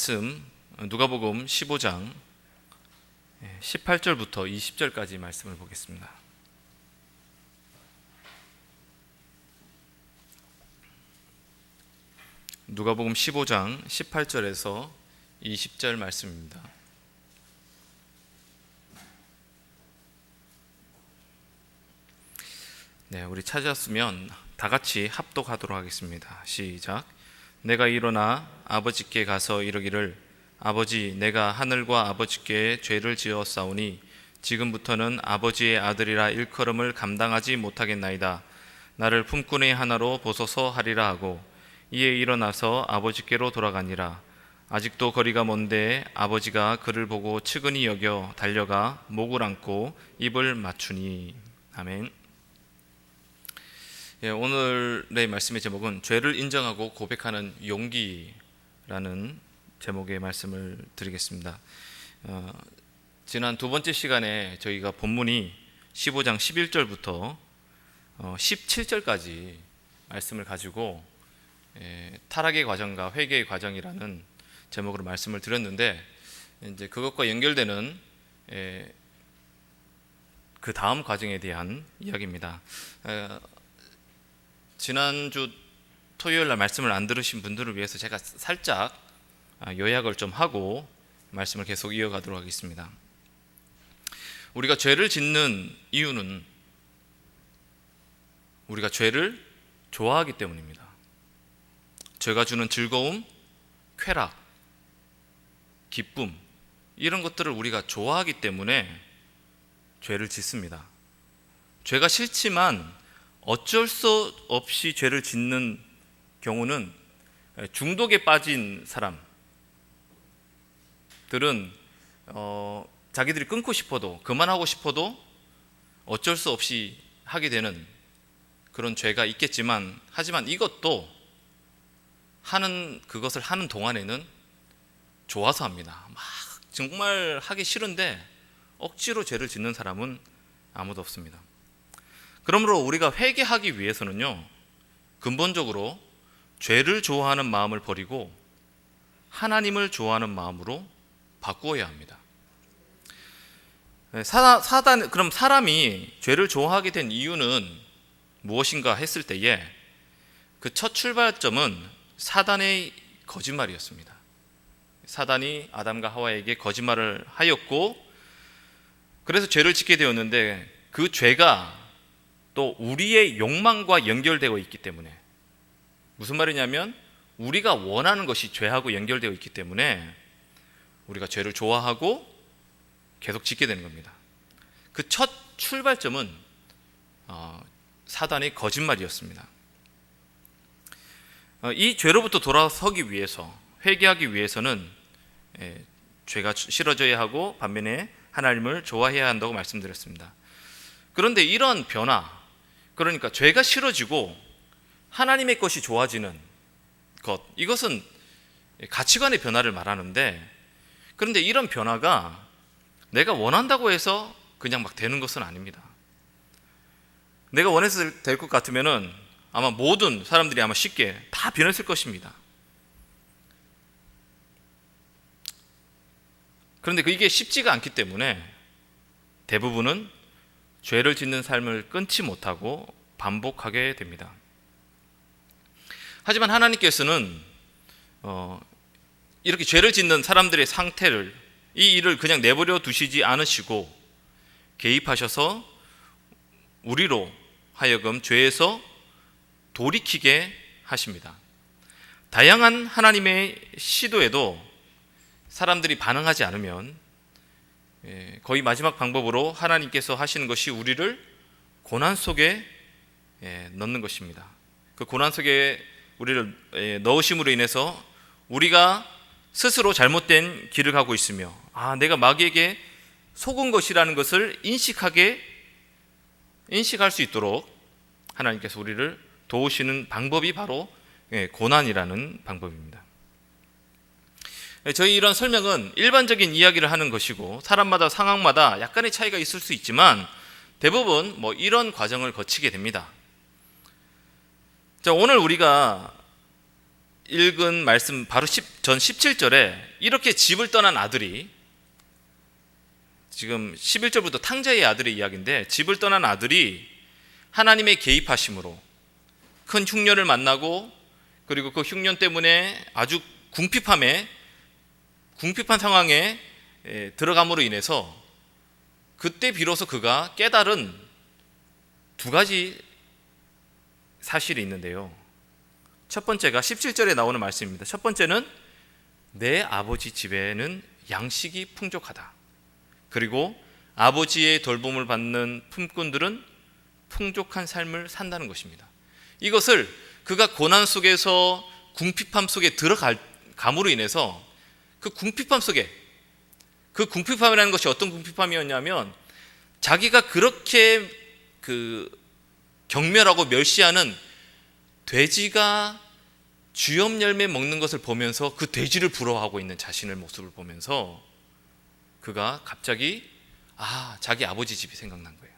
말씀 누가복음 15장 18절부터 20절까지 말씀을 보겠습니다. 누가복음 15장 18절에서 20절 말씀입니다. 네, 우리 찾았으면 다 같이 합독하도록 하겠습니다. 시작. 내가 일어나 아버지께 가서 이르기를 아버지, 내가 하늘과 아버지께 죄를 지었사오니 지금부터는 아버지의 아들이라 일컬음을 감당하지 못하겠나이다. 나를 품꾼의 하나로 보소서 하리라 하고 이에 일어나서 아버지께로 돌아가니라. 아직도 거리가 먼데 아버지가 그를 보고 측은히 여겨 달려가 목을 안고 입을 맞추니. 아멘. 오늘의 말씀의 제목은 죄를 인정하고 고백하는 용기라는 제목의 말씀을 드리겠습니다. 지난 두 번째 시간에 저희가 본문이 15장 11절부터 17절까지 말씀을 가지고 타락의 과정과 회개의 과정이라는 제목으로 말씀을 드렸는데, 이제 그것과 연결되는 그 다음 과정에 대한 이야기입니다. 지난주 토요일 날 말씀을 안 들으신 분들을 위해서 제가 살짝 요약을 좀 하고 말씀을 계속 이어가도록 하겠습니다. 우리가 죄를 짓는 이유는 우리가 죄를 좋아하기 때문입니다. 죄가 주는 즐거움, 쾌락, 기쁨, 이런 것들을 우리가 좋아하기 때문에 죄를 짓습니다. 죄가 싫지만 어쩔 수 없이 죄를 짓는 경우는 중독에 빠진 사람들은 자기들이 끊고 싶어도, 그만하고 싶어도 어쩔 수 없이 하게 되는 그런 죄가 있겠지만, 하지만 이것도 그것을 하는 동안에는 좋아서 합니다. 막 정말 하기 싫은데 억지로 죄를 짓는 사람은 아무도 없습니다. 그러므로 우리가 회개하기 위해서는요, 근본적으로 죄를 좋아하는 마음을 버리고 하나님을 좋아하는 마음으로 바꾸어야 합니다. 그럼 사람이 죄를 좋아하게 된 이유는 무엇인가 했을 때에 그 첫 출발점은 사단의 거짓말이었습니다. 사단이 아담과 하와에게 거짓말을 하였고, 그래서 죄를 짓게 되었는데, 그 죄가 또 우리의 욕망과 연결되어 있기 때문에, 무슨 말이냐면 우리가 원하는 것이 죄하고 연결되어 있기 때문에 우리가 죄를 좋아하고 계속 짓게 되는 겁니다. 그 첫 출발점은 사단의 거짓말이었습니다. 이 죄로부터 돌아서기 위해서, 회개하기 위해서는 죄가 싫어져야 하고 반면에 하나님을 좋아해야 한다고 말씀드렸습니다. 그런데 이런 변화, 그러니까 죄가 싫어지고 하나님의 것이 좋아지는 것, 이것은 가치관의 변화를 말하는데, 그런데 이런 변화가 내가 원한다고 해서 그냥 막 되는 것은 아닙니다. 내가 원해서 될 것 같으면은 아마 모든 사람들이 아마 쉽게 다 변했을 것입니다. 그런데 이게 쉽지가 않기 때문에 대부분은 죄를 짓는 삶을 끊지 못하고 반복하게 됩니다. 하지만 하나님께서는 이렇게 죄를 짓는 사람들의 상태를, 이 일을 그냥 내버려 두시지 않으시고 개입하셔서 우리로 하여금 죄에서 돌이키게 하십니다. 다양한 하나님의 시도에도 사람들이 반응하지 않으면 거의 마지막 방법으로 하나님께서 하시는 것이 우리를 고난 속에 넣는 것입니다. 그 고난 속에 우리를 넣으심으로 인해서 우리가 스스로 잘못된 길을 가고 있으며, 내가 마귀에게 속은 것이라는 것을 인식할 수 있도록 하나님께서 우리를 도우시는 방법이 바로 고난이라는 방법입니다. 저희 이런 설명은 일반적인 이야기를 하는 것이고, 사람마다 상황마다 약간의 차이가 있을 수 있지만 대부분 이런 과정을 거치게 됩니다. 자, 오늘 우리가 읽은 말씀 바로 전 17절에 이렇게 집을 떠난 아들이, 지금 11절부터 탕자의 아들의 이야기인데, 집을 떠난 아들이 하나님의 개입하심으로 큰 흉년을 만나고, 그리고 그 흉년 때문에 아주 궁핍한 상황에 들어감으로 인해서 그때 비로소 그가 깨달은 두 가지 사실이 있는데요. 첫 번째가 17절에 나오는 말씀입니다. 첫 번째는 내 아버지 집에는 양식이 풍족하다. 그리고 아버지의 돌봄을 받는 품꾼들은 풍족한 삶을 산다는 것입니다. 이것을 그가 고난 속에서 궁핍함 속에 들어감으로 인해서 그 궁핍함이라는 것이 어떤 궁핍함이었냐면, 자기가 그렇게 경멸하고 멸시하는 돼지가 주엽 열매 먹는 것을 보면서 그 돼지를 부러워하고 있는 자신의 모습을 보면서 그가 갑자기 자기 아버지 집이 생각난 거예요.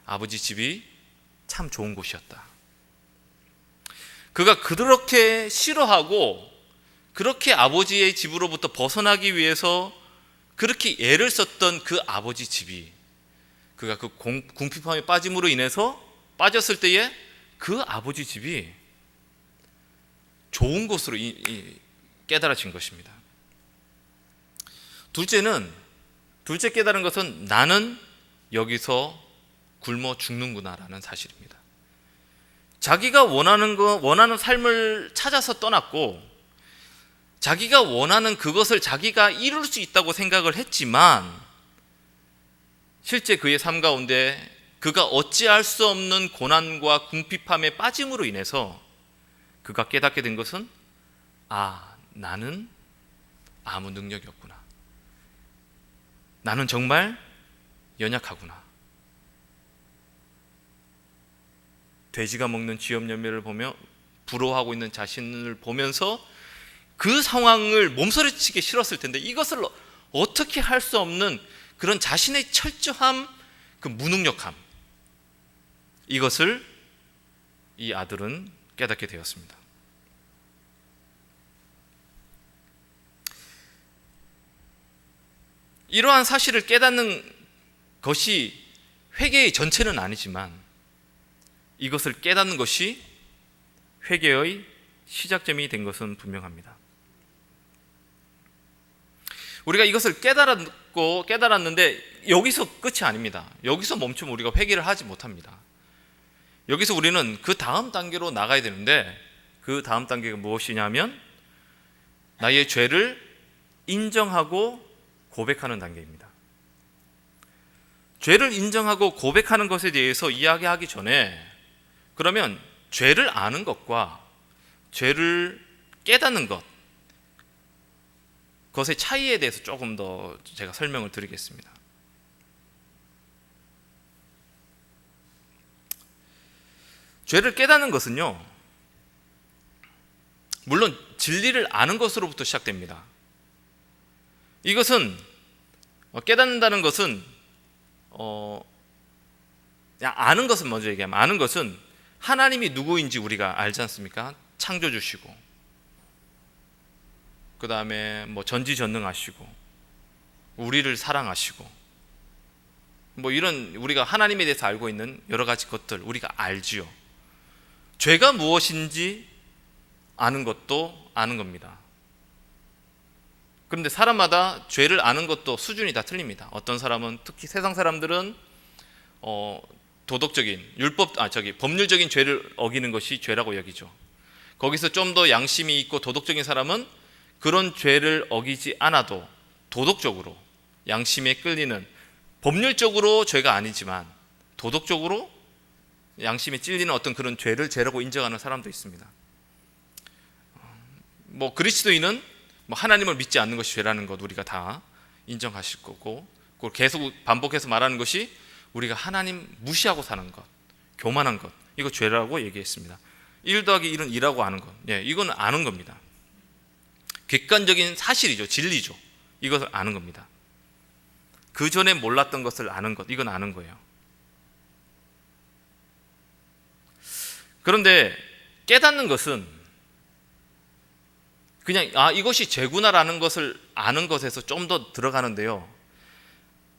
아버지 집이 참 좋은 곳이었다. 그가 그렇게 싫어하고 그렇게 아버지의 집으로부터 벗어나기 위해서 그렇게 애를 썼던 그 아버지 집이, 그가 그 궁핍함에 빠짐으로 인해서 빠졌을 때에 그 아버지 집이 좋은 곳으로 깨달아진 것입니다. 둘째 깨달은 것은 나는 여기서 굶어 죽는구나라는 사실입니다. 자기가 원하는 삶을 찾아서 떠났고, 자기가 원하는 그것을 자기가 이룰 수 있다고 생각을 했지만, 실제 그의 삶 가운데 그가 어찌할 수 없는 고난과 궁핍함에 빠짐으로 인해서 그가 깨닫게 된 것은 나는 아무 능력이 없구나. 나는 정말 연약하구나. 돼지가 먹는 쥐염 열매를 보며 부러워하고 있는 자신을 보면서 그 상황을 몸서리치게 싫었을 텐데, 이것을 어떻게 할 수 없는 그런 자신의 철저함, 그 무능력함, 이것을 이 아들은 깨닫게 되었습니다. 이러한 사실을 깨닫는 것이 회개의 전체는 아니지만, 이것을 깨닫는 것이 회개의 시작점이 된 것은 분명합니다. 우리가 이것을 깨달았는데 여기서 끝이 아닙니다. 여기서 멈추면 우리가 회개를 하지 못합니다. 여기서 우리는 그 다음 단계로 나가야 되는데, 그 다음 단계가 무엇이냐면 나의 죄를 인정하고 고백하는 단계입니다. 죄를 인정하고 고백하는 것에 대해서 이야기하기 전에, 그러면 죄를 아는 것과 죄를 깨닫는 그것의 차이에 대해서 조금 더 제가 설명을 드리겠습니다. 죄를 깨닫는 것은요, 물론 진리를 아는 것으로부터 시작됩니다. 이것은 깨닫는다는 것은 아는 것은 먼저 얘기하면, 아는 것은 하나님이 누구인지 우리가 알지 않습니까? 창조주시고, 그 다음에 전지전능하시고, 우리를 사랑하시고, 이런 우리가 하나님에 대해서 알고 있는 여러 가지 것들 우리가 알지요. 죄가 무엇인지 아는 것도 아는 겁니다. 그런데 사람마다 죄를 아는 것도 수준이 다 틀립니다. 어떤 사람은, 특히 세상 사람들은 도덕적인 법률적인 죄를 어기는 것이 죄라고 여기죠. 거기서 좀 더 양심이 있고 도덕적인 사람은 그런 죄를 어기지 않아도 도덕적으로 양심에 끌리는, 법률적으로 죄가 아니지만 도덕적으로 양심에 찔리는 어떤 그런 죄를 죄라고 인정하는 사람도 있습니다. 그리스도인은 하나님을 믿지 않는 것이 죄라는 것 우리가 다 인정하실 거고, 그걸 계속 반복해서 말하는 것이 우리가 하나님 무시하고 사는 것, 교만한 것, 이거 죄라고 얘기했습니다. 1 더하기 1은 2라고 아는 것, 이건 아는 겁니다. 객관적인 사실이죠. 진리죠. 이것을 아는 겁니다. 그 전에 몰랐던 것을 아는 것, 이건 아는 거예요. 그런데 깨닫는 것은 그냥 이것이 죄구나라는 것을 아는 것에서 좀 더 들어가는데요.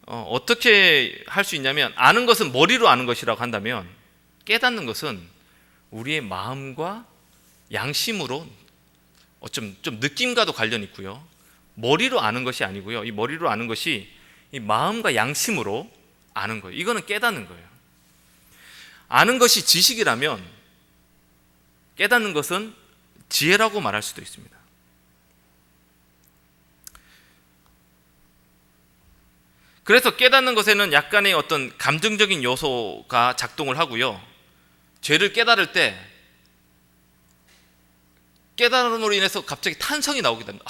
어떻게 할 수 있냐면, 아는 것은 머리로 아는 것이라고 한다면 깨닫는 것은 우리의 마음과 양심으로 좀 느낌과도 관련이 있고요. 머리로 아는 것이 아니고요. 이 머리로 아는 것이 이 마음과 양심으로 아는 거예요. 이거는 깨닫는 거예요. 아는 것이 지식이라면 깨닫는 것은 지혜라고 말할 수도 있습니다. 그래서 깨닫는 것에는 약간의 어떤 감정적인 요소가 작동을 하고요. 죄를 깨달을 때 깨달음으로 인해서 갑자기 탄성이 나오게 됩니다.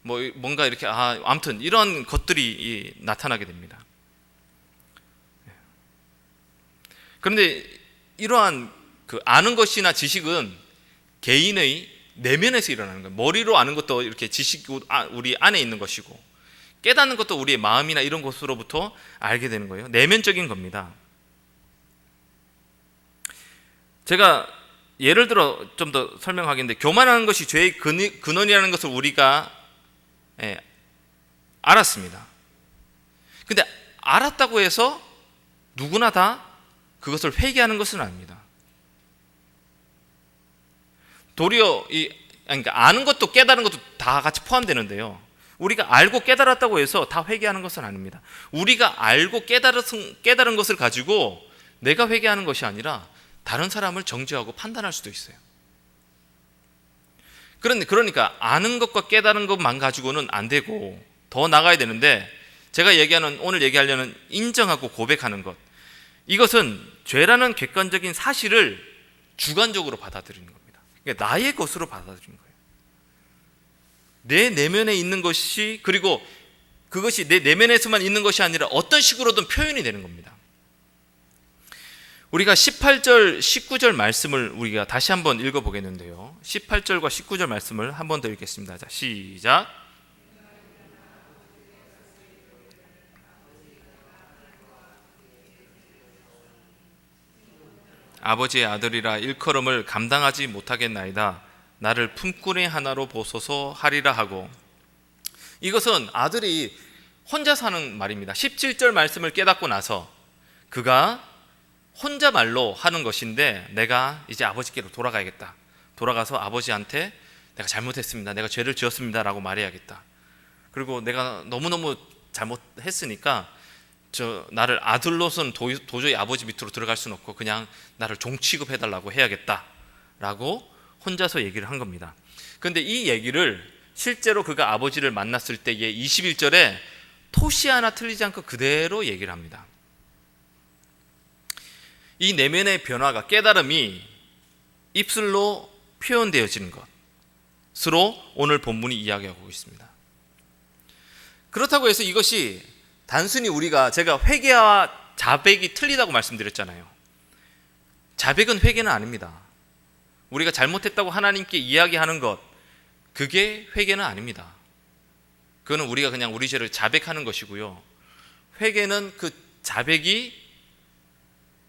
뭔가 이렇게 아무튼 이런 것들이 나타나게 됩니다. 그런데 이러한 그 아는 것이나 지식은 개인의 내면에서 일어나는 거예요. 머리로 아는 것도 이렇게 지식 우리 안에 있는 것이고, 깨닫는 것도 우리의 마음이나 이런 곳으로부터 알게 되는 거예요. 내면적인 겁니다. 제가 예를 들어 좀 더 설명하겠는데, 교만하는 것이 죄의 근원이라는 것을 우리가 알았습니다. 근데 알았다고 해서 누구나 다 그것을 회개하는 것은 아닙니다. 도리어 그러니까 아는 것도 깨달은 것도 다 같이 포함되는데요. 우리가 알고 깨달았다고 해서 다 회개하는 것은 아닙니다. 우리가 알고 깨달은 것을 가지고 내가 회개하는 것이 아니라 다른 사람을 정죄하고 판단할 수도 있어요. 그러니까 아는 것과 깨달은 것만 가지고는 안 되고 더 나가야 되는데, 제가 오늘 얘기하려는 인정하고 고백하는 것, 이것은 죄라는 객관적인 사실을 주관적으로 받아들이는 겁니다. 그러니까 나의 것으로 받아들이는 거예요. 내 내면에 있는 것이, 그리고 그것이 내 내면에서만 있는 것이 아니라 어떤 식으로든 표현이 되는 겁니다. 우리가 18절, 19절 말씀을 우리가 다시 한번 읽어보겠는데요. 18절과 19절 말씀을 한 번 더 읽겠습니다. 자, 시작. 아버지의 아들이라 일컬음을 감당하지 못하겠나이다. 나를 품꾼의 하나로 보소서 하리라 하고. 이것은 아들이 혼자 사는 말입니다. 17절 말씀을 깨닫고 나서 그가 혼자 말로 하는 것인데, 내가 이제 아버지께로 돌아가야겠다. 돌아가서 아버지한테 내가 잘못했습니다. 내가 죄를 지었습니다. 라고 말해야겠다. 그리고 내가 너무너무 잘못했으니까 나를 아들로서는 도저히 아버지 밑으로 들어갈 수는 없고 그냥 나를 종 취급해달라고 해야겠다. 라고 혼자서 얘기를 한 겁니다. 그런데 이 얘기를 실제로 그가 아버지를 만났을 때의 21절에 토시 하나 틀리지 않고 그대로 얘기를 합니다. 이 내면의 변화가, 깨달음이 입술로 표현되어지는 것으로 오늘 본문이 이야기하고 있습니다. 그렇다고 해서 이것이 단순히 제가 회개와 자백이 틀리다고 말씀드렸잖아요. 자백은 회개는 아닙니다. 우리가 잘못했다고 하나님께 이야기하는 것, 그게 회개는 아닙니다. 그거는 우리가 그냥 우리 죄를 자백하는 것이고요. 회개는 그 자백이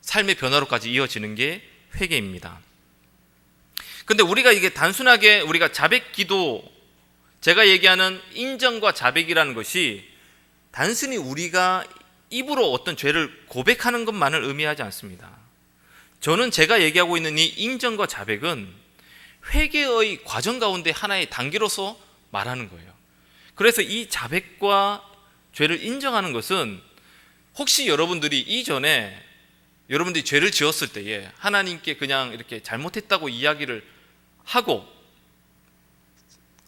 삶의 변화로까지 이어지는 게 회개입니다. 근데 우리가 이게 단순하게 우리가 자백기도, 제가 얘기하는 인정과 자백이라는 것이 단순히 우리가 입으로 어떤 죄를 고백하는 것만을 의미하지 않습니다. 저는 제가 얘기하고 있는 이 인정과 자백은 회개의 과정 가운데 하나의 단계로서 말하는 거예요. 그래서 이 자백과 죄를 인정하는 것은, 혹시 여러분들이 이전에 여러분들이 죄를 지었을 때에 하나님께 그냥 이렇게 잘못했다고 이야기를 하고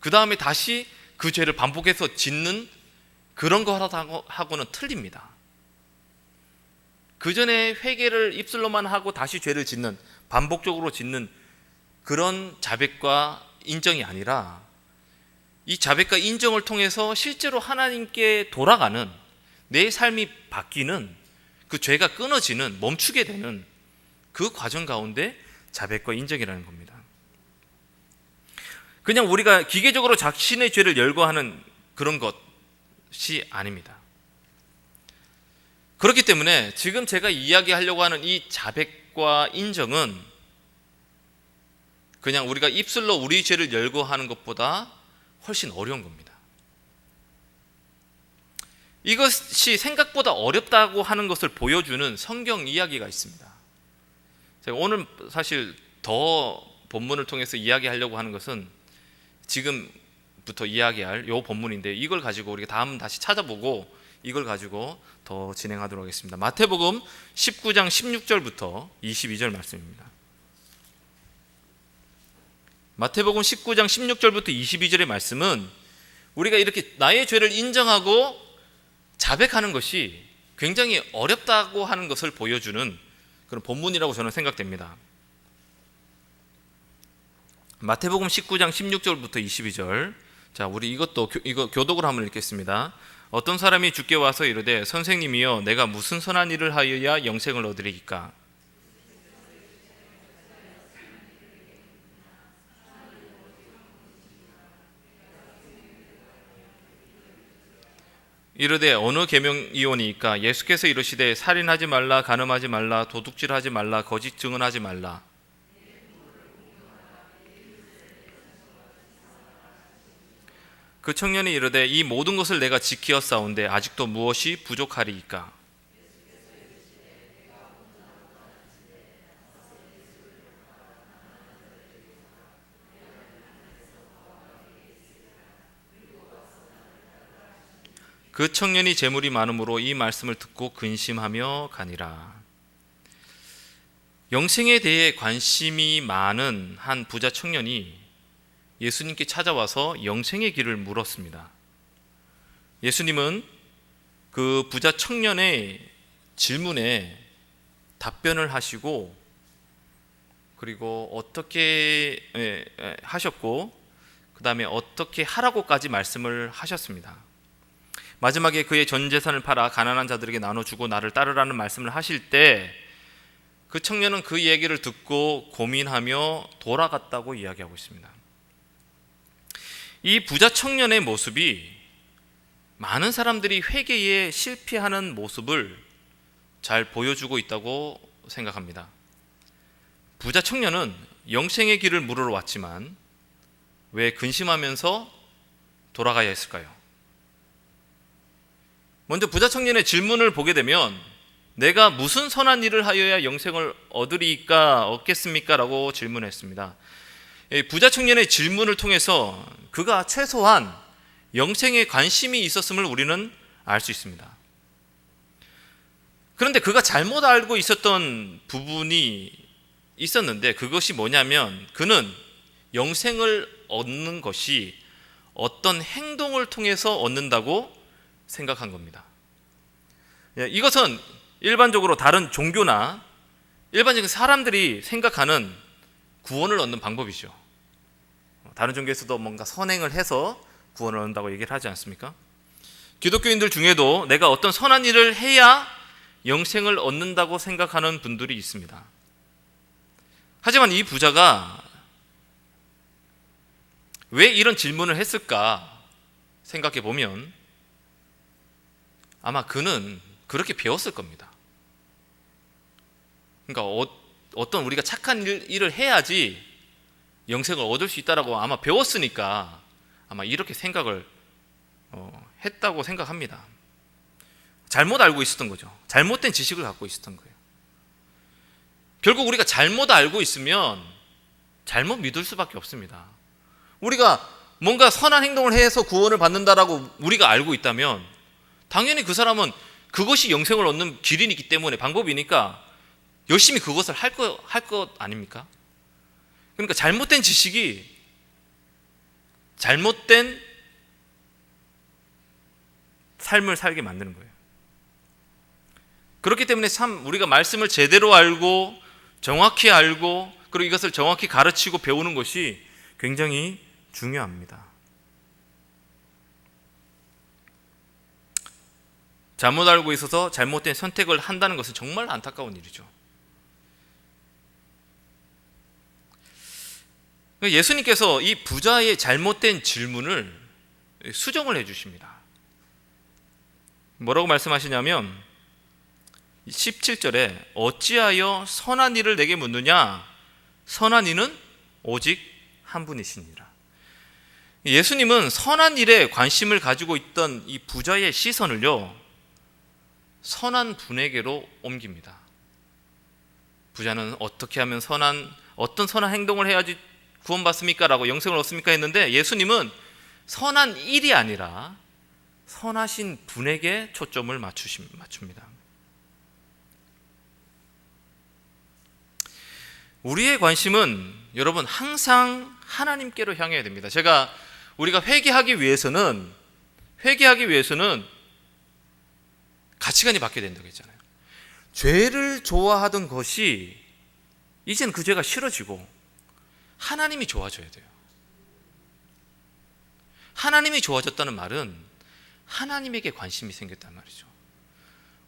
그 다음에 다시 그 죄를 반복해서 짓는 그런 거하고는 틀립니다. 그 전에 회개를 입술로만 하고 다시 죄를 짓는, 반복적으로 짓는 그런 자백과 인정이 아니라, 이 자백과 인정을 통해서 실제로 하나님께 돌아가는, 내 삶이 바뀌는, 그 죄가 끊어지는, 멈추게 되는 그 과정 가운데 자백과 인정이라는 겁니다. 그냥 우리가 기계적으로 자신의 죄를 열거하는 그런 것이 아닙니다. 그렇기 때문에 지금 제가 이야기하려고 하는 이 자백과 인정은 그냥 우리가 입술로 우리 죄를 열거하는 것보다 훨씬 어려운 겁니다. 이것이 생각보다 어렵다고 하는 것을 보여주는 성경 이야기가 있습니다. 제가 오늘 사실 더 본문을 통해서 이야기하려고 하는 것은 지금부터 이야기할 이 본문인데, 이걸 가지고 우리가 다음 다시 찾아보고 이걸 가지고 더 진행하도록 하겠습니다. 마태복음 19장 16절부터 22절 말씀입니다. 마태복음 19장 16절부터 22절의 말씀은 우리가 이렇게 나의 죄를 인정하고 자백하는 것이 굉장히 어렵다고 하는 것을 보여주는 그런 본문이라고 저는 생각됩니다. 마태복음 19장 16절부터 22절. 자, 우리 이거 교독을 한번 읽겠습니다. 어떤 사람이 주께 와서 이르되 선생님이여 내가 무슨 선한 일을 하여야 영생을 얻으리이까? 이르되 어느 계명이오니이까? 예수께서 이르시되 살인하지 말라, 간음하지 말라, 도둑질하지 말라, 거짓 증언하지 말라. 그 청년이 이르되 이 모든 것을 내가 지키었사온데 아직도 무엇이 부족하리이까? 그 청년이 재물이 많음으로 이 말씀을 듣고 근심하며 가니라. 영생에 대해 관심이 많은 한 부자 청년이 예수님께 찾아와서 영생의 길을 물었습니다. 예수님은 그 부자 청년의 질문에 답변을 하시고, 그리고 어떻게 하셨고, 그 다음에 어떻게 하라고까지 말씀을 하셨습니다. 마지막에 그의 전 재산을 팔아 가난한 자들에게 나눠주고 나를 따르라는 말씀을 하실 때 그 청년은 그 얘기를 듣고 고민하며 돌아갔다고 이야기하고 있습니다. 이 부자 청년의 모습이 많은 사람들이 회개에 실패하는 모습을 잘 보여주고 있다고 생각합니다. 부자 청년은 영생의 길을 물으러 왔지만 왜 근심하면서 돌아가야 했을까요? 먼저 부자 청년의 질문을 보게 되면 내가 무슨 선한 일을 하여야 영생을 얻으리까 얻겠습니까? 라고 질문했습니다. 부자 청년의 질문을 통해서 그가 최소한 영생에 관심이 있었음을 우리는 알 수 있습니다. 그런데 그가 잘못 알고 있었던 부분이 있었는데, 그것이 뭐냐면 그는 영생을 얻는 것이 어떤 행동을 통해서 얻는다고 생각한 겁니다. 이것은 일반적으로 다른 종교나 일반적인 사람들이 생각하는 구원을 얻는 방법이죠. 다른 종교에서도 뭔가 선행을 해서 구원을 얻는다고 얘기를 하지 않습니까? 기독교인들 중에도 내가 어떤 선한 일을 해야 영생을 얻는다고 생각하는 분들이 있습니다. 하지만 이 부자가 왜 이런 질문을 했을까 생각해 보면 아마 그는 그렇게 배웠을 겁니다. 그러니까 어떤 우리가 착한 일을 해야지 영생을 얻을 수 있다라고 아마 배웠으니까 아마 이렇게 생각을 했다고 생각합니다. 잘못 알고 있었던 거죠. 잘못된 지식을 갖고 있었던 거예요. 결국 우리가 잘못 알고 있으면 잘못 믿을 수밖에 없습니다. 우리가 뭔가 선한 행동을 해서 구원을 받는다라고 우리가 알고 있다면 당연히 그 사람은 그것이 영생을 얻는 길이기 때문에, 방법이니까 열심히 그것을 할 것 아닙니까? 그러니까 잘못된 지식이 잘못된 삶을 살게 만드는 거예요. 그렇기 때문에 참 우리가 말씀을 제대로 알고 정확히 알고 그리고 이것을 정확히 가르치고 배우는 것이 굉장히 중요합니다. 잘못 알고 있어서 잘못된 선택을 한다는 것은 정말 안타까운 일이죠. 예수님께서 이 부자의 잘못된 질문을 수정을 해주십니다. 뭐라고 말씀하시냐면 17절에 어찌하여 선한 일을 내게 묻느냐? 선한 이는 오직 한 분이시니라. 예수님은 선한 일에 관심을 가지고 있던 이 부자의 시선을요, 선한 분에게로 옮깁니다. 부자는 어떻게 하면 어떤 선한 행동을 해야지 구원받습니까? 라고 영생을 얻습니까? 했는데 예수님은 선한 일이 아니라 선하신 분에게 초점을 맞춥니다. 우리의 관심은 여러분 항상 하나님께로 향해야 됩니다. 우리가 회개하기 위해서는 가치관이 바뀌어야 된다고 했잖아요. 죄를 좋아하던 것이 이제는 그 죄가 싫어지고 하나님이 좋아져야 돼요. 하나님이 좋아졌다는 말은 하나님에게 관심이 생겼단 말이죠.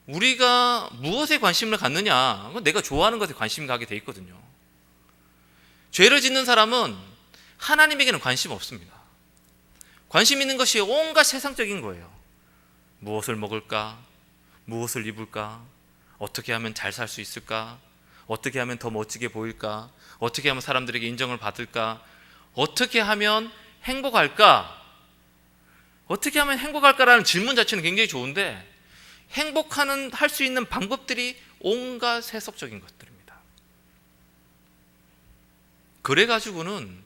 우리가 무엇에 관심을 갖느냐, 내가 좋아하는 것에 관심이 가게 돼 있거든요. 죄를 짓는 사람은 하나님에게는 관심 없습니다. 관심 있는 것이 온갖 세상적인 거예요. 무엇을 먹을까? 무엇을 입을까? 어떻게 하면 잘 살 수 있을까? 어떻게 하면 더 멋지게 보일까? 어떻게 하면 사람들에게 인정을 받을까? 어떻게 하면 행복할까? 어떻게 하면 행복할까라는 질문 자체는 굉장히 좋은데 할 수 있는 방법들이 온갖 세속적인 것들입니다. 그래가지고는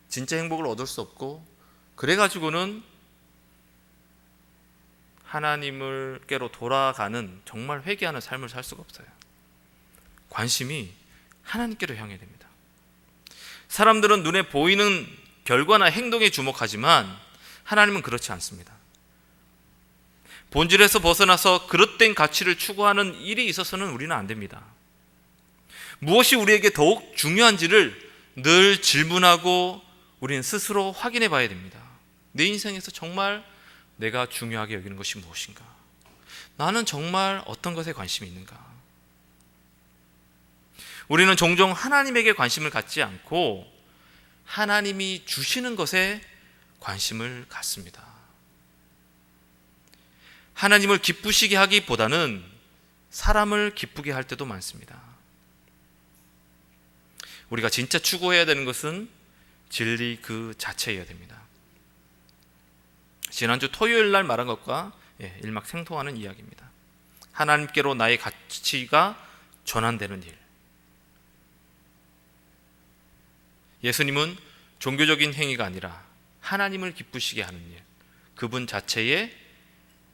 진짜 행복을 얻을 수 없고, 그래가지고는 하나님께로 돌아가는 정말 회개하는 삶을 살 수가 없어요. 관심이 하나님께로 향해야 됩니다. 사람들은 눈에 보이는 결과나 행동에 주목하지만 하나님은 그렇지 않습니다. 본질에서 벗어나서 그릇된 가치를 추구하는 일이 있어서는 우리는 안 됩니다. 무엇이 우리에게 더욱 중요한지를 늘 질문하고 우리는 스스로 확인해 봐야 됩니다. 내 인생에서 정말 내가 중요하게 여기는 것이 무엇인가? 나는 정말 어떤 것에 관심이 있는가? 우리는 종종 하나님에게 관심을 갖지 않고 하나님이 주시는 것에 관심을 갖습니다. 하나님을 기쁘시게 하기보다는 사람을 기쁘게 할 때도 많습니다. 우리가 진짜 추구해야 되는 것은 진리 그 자체여야 됩니다. 지난주 토요일 날 말한 것과 일맥상통하는 이야기입니다. 하나님께로 나의 가치가 전환되는 일. 예수님은 종교적인 행위가 아니라 하나님을 기쁘시게 하는 일, 그분 자체에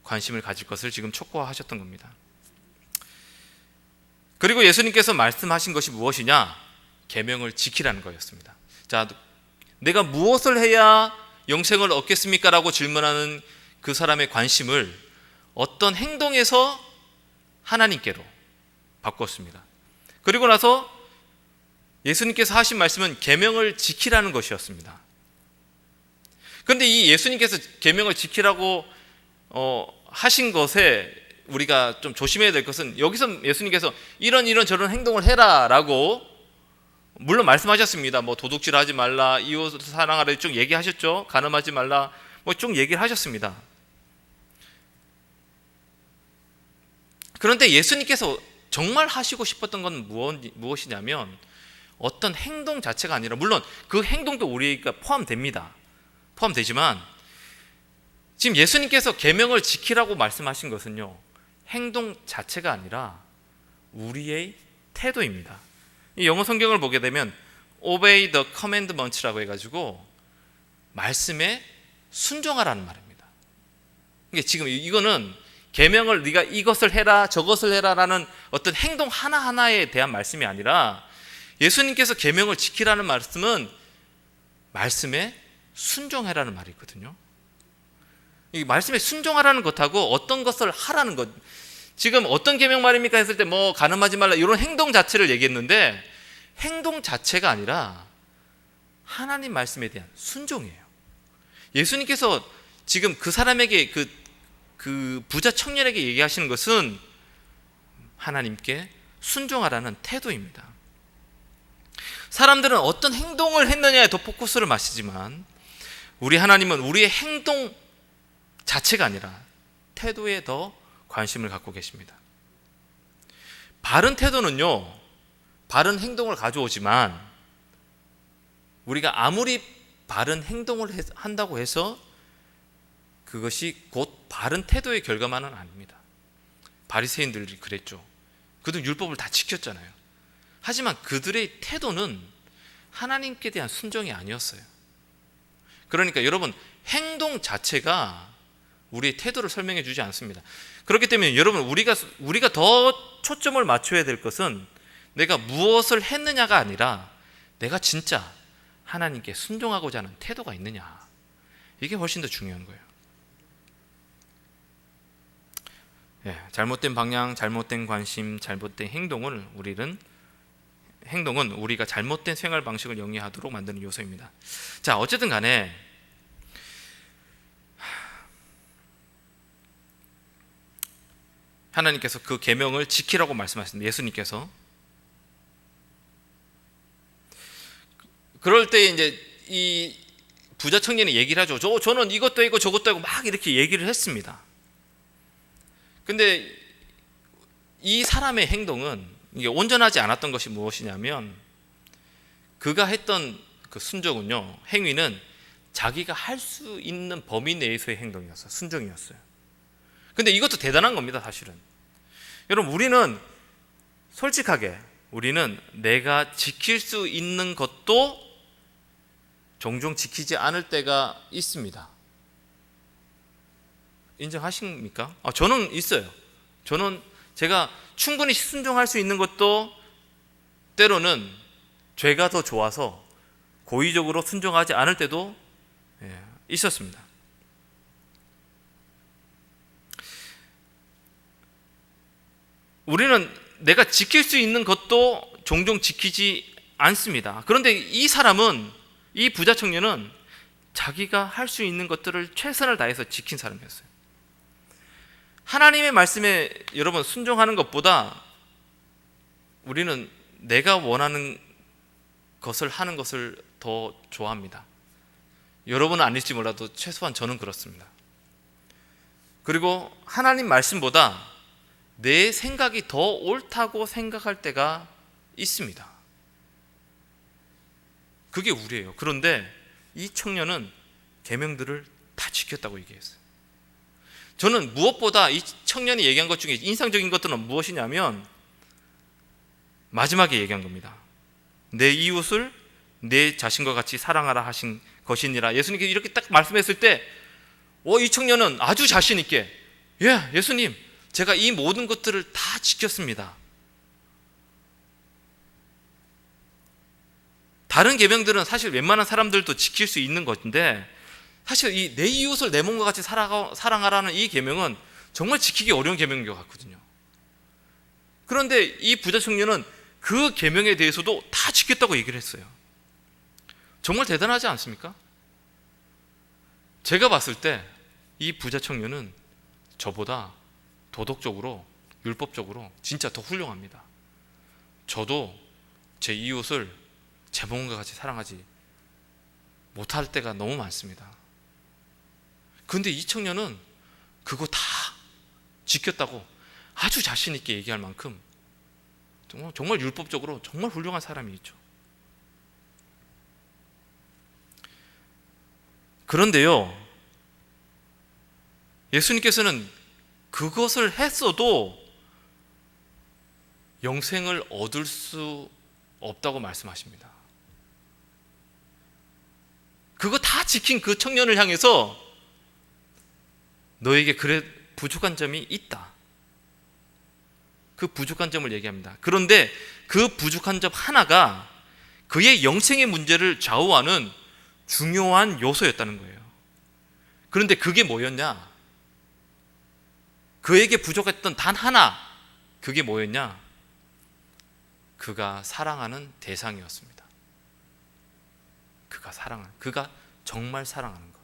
관심을 가질 것을 지금 촉구하셨던 겁니다. 그리고 예수님께서 말씀하신 것이 무엇이냐? 계명을 지키라는 거였습니다. 자, 내가 무엇을 해야 영생을 얻겠습니까? 라고 질문하는 그 사람의 관심을 어떤 행동에서 하나님께로 바꿨습니다. 그리고 나서 예수님께서 하신 말씀은 계명을 지키라는 것이었습니다. 그런데 이 예수님께서 계명을 지키라고 하신 것에 우리가 좀 조심해야 될 것은, 여기서 예수님께서 이런 저런 행동을 해라 라고 물론 말씀하셨습니다. 도둑질하지 말라, 이웃을 사랑하라 쭉 얘기하셨죠. 간음하지 말라 쭉 얘기를 하셨습니다. 그런데 예수님께서 정말 하시고 싶었던 건 무엇이냐면 어떤 행동 자체가 아니라, 물론 그 행동도 우리가 포함되지만 지금 예수님께서 계명을 지키라고 말씀하신 것은요, 행동 자체가 아니라 우리의 태도입니다. 이 영어 성경을 보게 되면 obey the commandments라고 해가지고 말씀에 순종하라는 말입니다. 그러니까 지금 이거는 계명을 네가 이것을 해라 저것을 해라라는 어떤 행동 하나하나에 대한 말씀이 아니라, 예수님께서 계명을 지키라는 말씀은 말씀에 순종해라는 말이 있거든요. 이 말씀에 순종하라는 것하고 어떤 것을 하라는 것, 지금 어떤 계명 말입니까 했을 때 간음하지 말라 이런 행동 자체를 얘기했는데, 행동 자체가 아니라 하나님 말씀에 대한 순종이에요. 예수님께서 지금 그 사람에게 그 부자 청년에게 얘기하시는 것은 하나님께 순종하라는 태도입니다. 사람들은 어떤 행동을 했느냐에 더 포커스를 맞추지만 우리 하나님은 우리의 행동 자체가 아니라 태도에 더 관심을 갖고 계십니다. 바른 태도는요, 바른 행동을 가져오지만 우리가 아무리 바른 행동을 한다고 해서 그것이 곧 바른 태도의 결과만은 아닙니다. 바리새인들이 그랬죠. 그들은 율법을 다 지켰잖아요. 하지만 그들의 태도는 하나님께 대한 순종이 아니었어요. 그러니까 여러분, 행동 자체가 우리의 태도를 설명해 주지 않습니다. 그렇기 때문에 여러분, 우리가 더 초점을 맞춰야 될 것은 내가 무엇을 했느냐가 아니라 내가 진짜 하나님께 순종하고자 하는 태도가 있느냐, 이게 훨씬 더 중요한 거예요. 잘못된 방향, 잘못된 관심, 잘못된 행동은 우리가 잘못된 생활 방식을 영위하도록 만드는 요소입니다. 자, 어쨌든 간에 하나님께서 그 계명을 지키라고 말씀하셨습니다. 예수님께서. 그럴 때 이제 이 부자 청년이 얘기를 하죠. 저는 이것도 하고 저것도 하고 막 이렇게 얘기를 했습니다. 근데 이 사람의 행동은 이게 온전하지 않았던 것이 무엇이냐면, 그가 했던 그 순종은요, 행위는 자기가 할 수 있는 범위 내에서의 행동이었어요. 순종이었어요. 근데 이것도 대단한 겁니다, 사실은. 여러분, 우리는 솔직하게 내가 지킬 수 있는 것도 종종 지키지 않을 때가 있습니다. 인정하십니까? 저는 있어요. 저는 제가 충분히 순종할 수 있는 것도 때로는 죄가 더 좋아서 고의적으로 순종하지 않을 때도 있었습니다. 우리는 내가 지킬 수 있는 것도 종종 지키지 않습니다. 그런데 이 부자 청년은 자기가 할 수 있는 것들을 최선을 다해서 지킨 사람이었어요. 하나님의 말씀에 여러분 순종하는 것보다 우리는 내가 원하는 것을 하는 것을 더 좋아합니다. 여러분은 아닐지 몰라도 최소한 저는 그렇습니다. 그리고 하나님 말씀보다 내 생각이 더 옳다고 생각할 때가 있습니다. 그게 우리예요. 그런데 이 청년은 계명들을 다 지켰다고 얘기했어요. 저는 무엇보다 이 청년이 얘기한 것 중에 인상적인 것들은 무엇이냐면, 마지막에 얘기한 겁니다. 내 이웃을 내 자신과 같이 사랑하라 하신 것이니라. 예수님께서 이렇게 딱 말씀했을 때 이 청년은 아주 자신 있게, 예수님, 제가 이 모든 것들을 다 지켰습니다. 다른 계명들은 사실 웬만한 사람들도 지킬 수 있는 것인데, 사실 이 내 이웃을 내 몸과 같이 사랑하라는 이 계명은 정말 지키기 어려운 계명인 것 같거든요. 그런데 이 부자 청년은 그 계명에 대해서도 다 지켰다고 얘기를 했어요. 정말 대단하지 않습니까? 제가 봤을 때 이 부자 청년은 저보다 도덕적으로, 율법적으로 진짜 더 훌륭합니다. 저도 제 이웃을 제 몸과 같이 사랑하지 못할 때가 너무 많습니다. 그런데 이 청년은 그거 다 지켰다고 아주 자신 있게 얘기할 만큼 정말 율법적으로 정말 훌륭한 사람이 있죠. 그런데요, 예수님께서는 그것을 했어도 영생을 얻을 수 없다고 말씀하십니다. 그거 다 지킨 그 청년을 향해서 너에게 부족한 점이 있다, 그 부족한 점을 얘기합니다. 그런데 그 부족한 점 하나가 그의 영생의 문제를 좌우하는 중요한 요소였다는 거예요. 그런데 그게 뭐였냐? 그에게 부족했던 단 하나, 그게 뭐였냐? 그가 사랑하는 대상이었습니다. 그가 정말 사랑하는 것.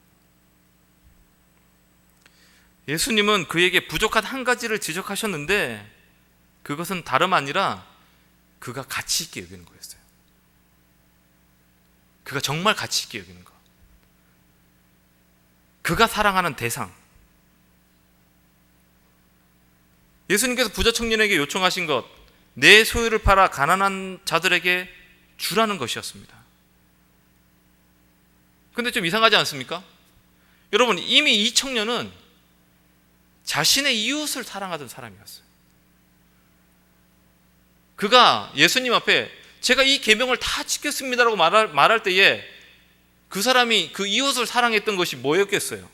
예수님은 그에게 부족한 한 가지를 지적하셨는데, 그것은 다름 아니라 그가 가치 있게 여기는 거였어요. 그가 정말 가치 있게 여기는 것. 그가 사랑하는 대상. 예수님께서 부자 청년에게 요청하신 것, 내 소유를 팔아 가난한 자들에게 주라는 것이었습니다. 근데 좀 이상하지 않습니까? 여러분, 이미 이 청년은 자신의 이웃을 사랑하던 사람이었어요. 그가 예수님 앞에 제가 이 계명을 다 지켰습니다라고 말할 때에 그 사람이 그 이웃을 사랑했던 것이 뭐였겠어요?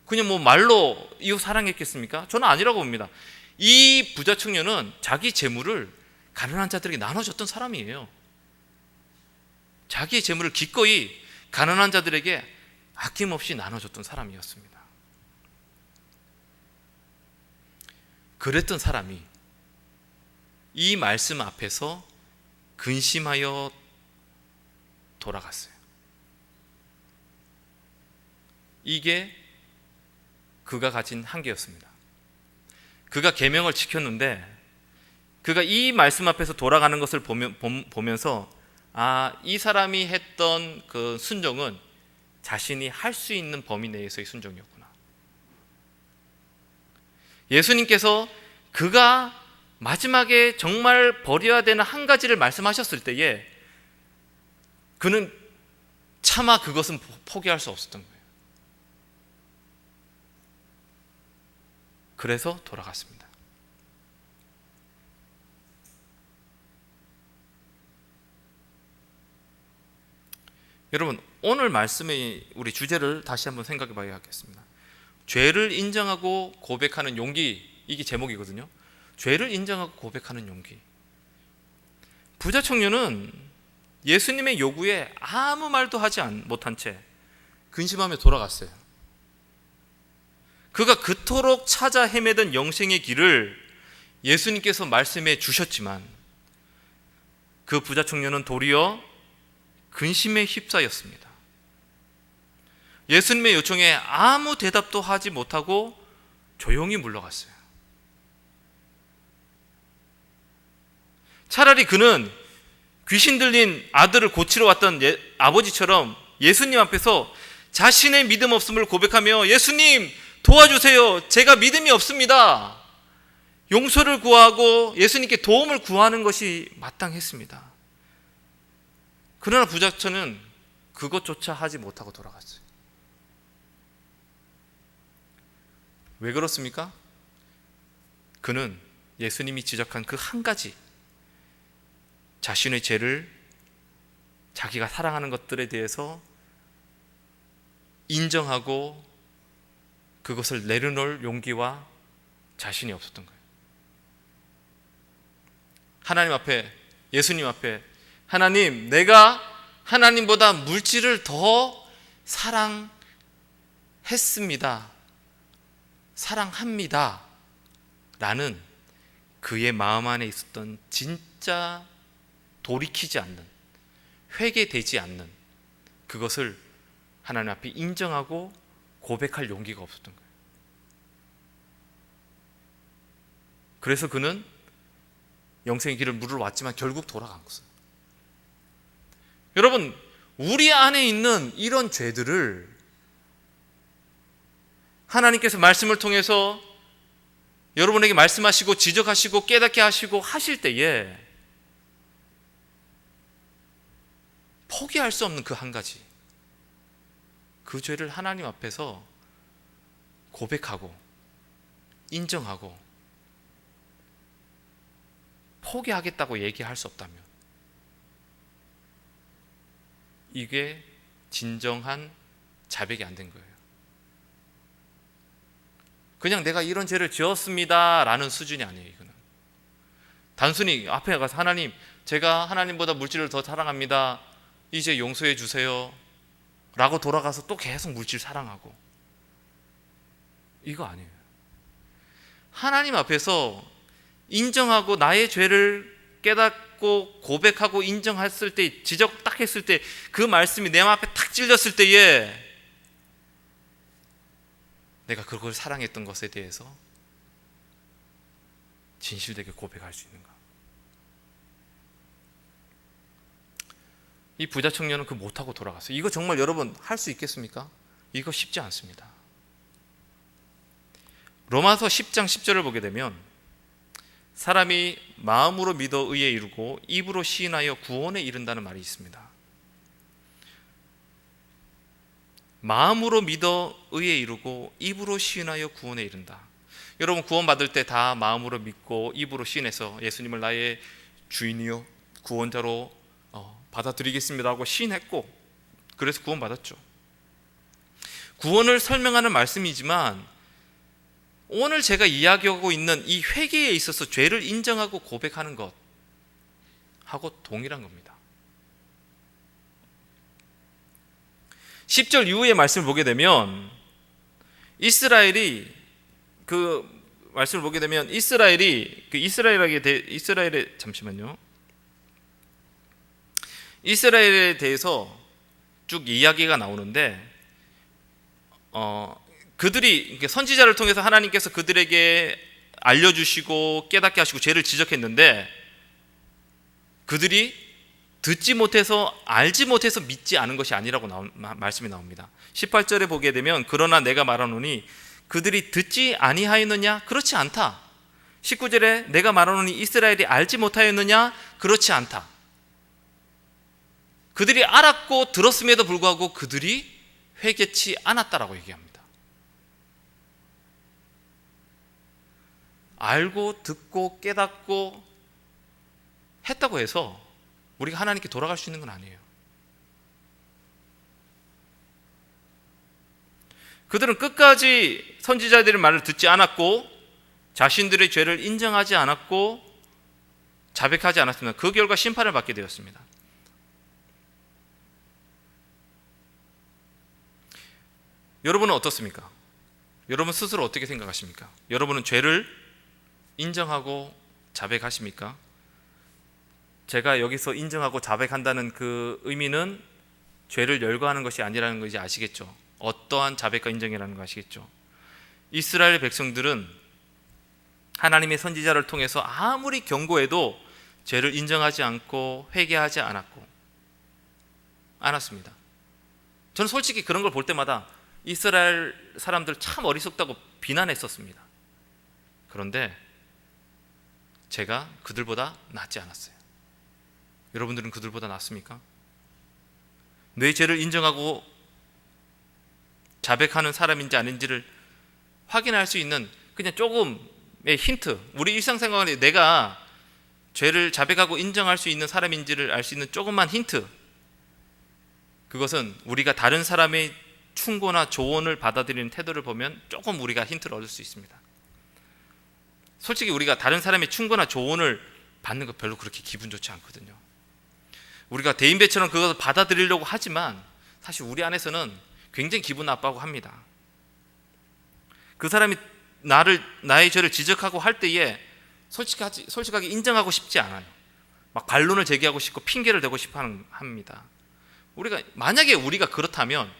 그냥 뭐 말로 이웃 사랑했겠습니까? 저는 아니라고 봅니다. 이 부자 청년은 자기 재물을 가난한 자들에게 나눠줬던 사람이에요. 자기의 재물을 기꺼이 가난한 자들에게 아낌없이 나눠줬던 사람이었습니다. 그랬던 사람이 이 말씀 앞에서 근심하여 돌아갔어요. 이게 그가 가진 한계였습니다. 그가 계명을 지켰는데 그가 이 말씀 앞에서 돌아가는 것을 보면서 이 사람이 했던 그 순종은 자신이 할 수 있는 범위 내에서의 순종이었구나. 예수님께서 그가 마지막에 정말 버려야 되는 한 가지를 말씀하셨을 때에 그는 차마 그것은 포기할 수 없었던 거예요. 그래서 돌아갔습니다. 여러분, 오늘 말씀의 우리 주제를 다시 한번 생각해 봐야겠습니다. 죄를 인정하고 고백하는 용기, 이게 제목이거든요. 죄를 인정하고 고백하는 용기. 부자 청년은 예수님의 요구에 아무 말도 하지 못한 채 근심하며 돌아갔어요. 그가 그토록 찾아 헤매던 영생의 길을 예수님께서 말씀해 주셨지만 그 부자 청년은 도리어 근심에 휩싸였습니다. 예수님의 요청에 아무 대답도 하지 못하고 조용히 물러갔어요. 차라리 그는 귀신 들린 아들을 고치러 왔던 아버지처럼 예수님 앞에서 자신의 믿음 없음을 고백하며 예수님 도와주세요. 제가 믿음이 없습니다. 용서를 구하고 예수님께 도움을 구하는 것이 마땅했습니다. 그러나 부자처는 그것조차 하지 못하고 돌아갔어요. 왜 그렇습니까? 그는 예수님이 지적한 그 한 가지, 자신의 죄를, 자기가 사랑하는 것들에 대해서 인정하고 그것을 내려놓을 용기와 자신이 없었던 거예요. 하나님 앞에, 예수님 앞에 하나님, 내가 하나님보다 물질을 더 사랑했습니다. 사랑합니다. 라는 그의 마음 안에 있었던 진짜 돌이키지 않는, 회개되지 않는 그것을 하나님 앞에 인정하고 고백할 용기가 없었던 거예요. 그래서 그는 영생의 길을 물으러 왔지만 결국 돌아간 것은, 여러분, 우리 안에 있는 이런 죄들을 하나님께서 말씀을 통해서 여러분에게 말씀하시고 지적하시고 깨닫게 하시고 하실 때에 포기할 수 없는 그 한 가지, 그 죄를 하나님 앞에서 고백하고 인정하고 포기하겠다고 얘기할 수 없다면 이게 진정한 자백이 안 된 거예요. 그냥 내가 이런 죄를 지었습니다 라는 수준이 아니에요. 이거는 단순히 앞에 가서 하나님, 제가 하나님보다 물질을 더 사랑합니다, 이제 용서해 주세요 라고 돌아가서 또 계속 물질 사랑하고, 이거 아니에요. 하나님 앞에서 인정하고 나의 죄를 깨닫고 고백하고 인정했을 때, 지적 딱 했을 때, 그 말씀이 내 앞에 탁 찔렸을 때에 내가 그걸 사랑했던 것에 대해서 진실되게 고백할 수 있는가. 이 부자 청년은 그 못하고 돌아갔어요. 이거 정말 여러분 할 수 있겠습니까? 이거 쉽지 않습니다. 로마서 10장 10절을 보게 되면 사람이 마음으로 믿어 의에 이르고 입으로 시인하여 구원에 이른다는 말이 있습니다. 마음으로 믿어 의에 이르고 입으로 시인하여 구원에 이른다. 여러분, 구원받을 때 다 마음으로 믿고 입으로 시인해서 예수님을 나의 주인이요 구원자로 받아들이겠습니다 하고 시인했고, 그래서 구원받았죠. 구원을 설명하는 말씀이지만 오늘 제가 이야기하고 있는 이 회개에 있어서 죄를 인정하고 고백하는 것하고 동일한 겁니다. 10절 이후의 말씀을 보게 되면 이스라엘의 이스라엘에 대해서 쭉 이야기가 나오는데, 그들이 선지자를 통해서 하나님께서 그들에게 알려주시고 깨닫게 하시고 죄를 지적했는데, 그들이 듣지 못해서 알지 못해서 믿지 않은 것이 아니라고 말씀이 나옵니다. 18절에 보게 되면 그러나 내가 말하노니 그들이 듣지 아니하였느냐? 그렇지 않다. 19절에 내가 말하노니 이스라엘이 알지 못하였느냐? 그렇지 않다. 그들이 알았고 들었음에도 불구하고 그들이 회개치 않았다라고 얘기합니다. 알고 듣고 깨닫고 했다고 해서 우리가 하나님께 돌아갈 수 있는 건 아니에요. 그들은 끝까지 선지자들의 말을 듣지 않았고 자신들의 죄를 인정하지 않았고 자백하지 않았습니다. 그 결과 심판을 받게 되었습니다. 여러분은 어떻습니까? 여러분 스스로 어떻게 생각하십니까? 여러분은 죄를 인정하고 자백하십니까? 제가 여기서 인정하고 자백한다는 그 의미는 죄를 열거하는 것이 아니라는 거 이제 아시겠죠? 어떠한 자백과 인정이라는 거 아시겠죠? 이스라엘 백성들은 하나님의 선지자를 통해서 아무리 경고해도 죄를 인정하지 않고 회개하지 않았습니다. 저는 솔직히 그런 걸 볼 때마다 이스라엘 사람들 참 어리석다고 비난했었습니다. 그런데 제가 그들보다 낫지 않았어요. 여러분들은 그들보다 낫습니까? 내 죄를 인정하고 자백하는 사람인지 아닌지를 확인할 수 있는 그냥 조금의 힌트, 우리 일상생활에 내가 죄를 자백하고 인정할 수 있는 사람인지를 알 수 있는 조금만 힌트, 그것은 우리가 다른 사람의 충고나 조언을 받아들이는 태도를 보면 조금 우리가 힌트를 얻을 수 있습니다. 솔직히 우리가 다른 사람의 충고나 조언을 받는 거 별로 그렇게 기분 좋지 않거든요. 우리가 대인배처럼 그것을 받아들이려고 하지만 사실 우리 안에서는 굉장히 기분 나빠하고 합니다. 그 사람이 나의 죄를 지적하고 할 때에 솔직하게 인정하고 싶지 않아요. 막 반론을 제기하고 싶고 핑계를 대고 싶어 합니다. 만약에 우리가 그렇다면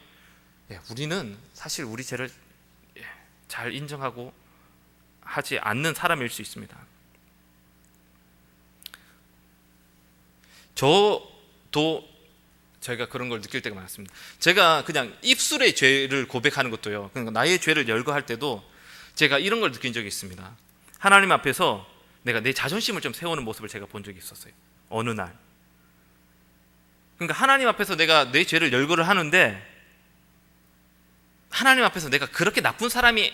우리는 사실 우리 죄를 잘 인정하고 하지 않는 사람일 수 있습니다. 저도 제가 그런 걸 느낄 때가 많습니다. 제가 그냥 입술의 죄를 고백하는 것도요, 그러니까 나의 죄를 열거할 때도 제가 이런 걸 느낀 적이 있습니다. 하나님 앞에서 내가 내 자존심을 좀 세우는 모습을 제가 본 적이 있었어요. 어느 날. 그러니까 하나님 앞에서 내가 내 죄를 열거를 하는데 하나님 앞에서 내가 그렇게 나쁜 사람이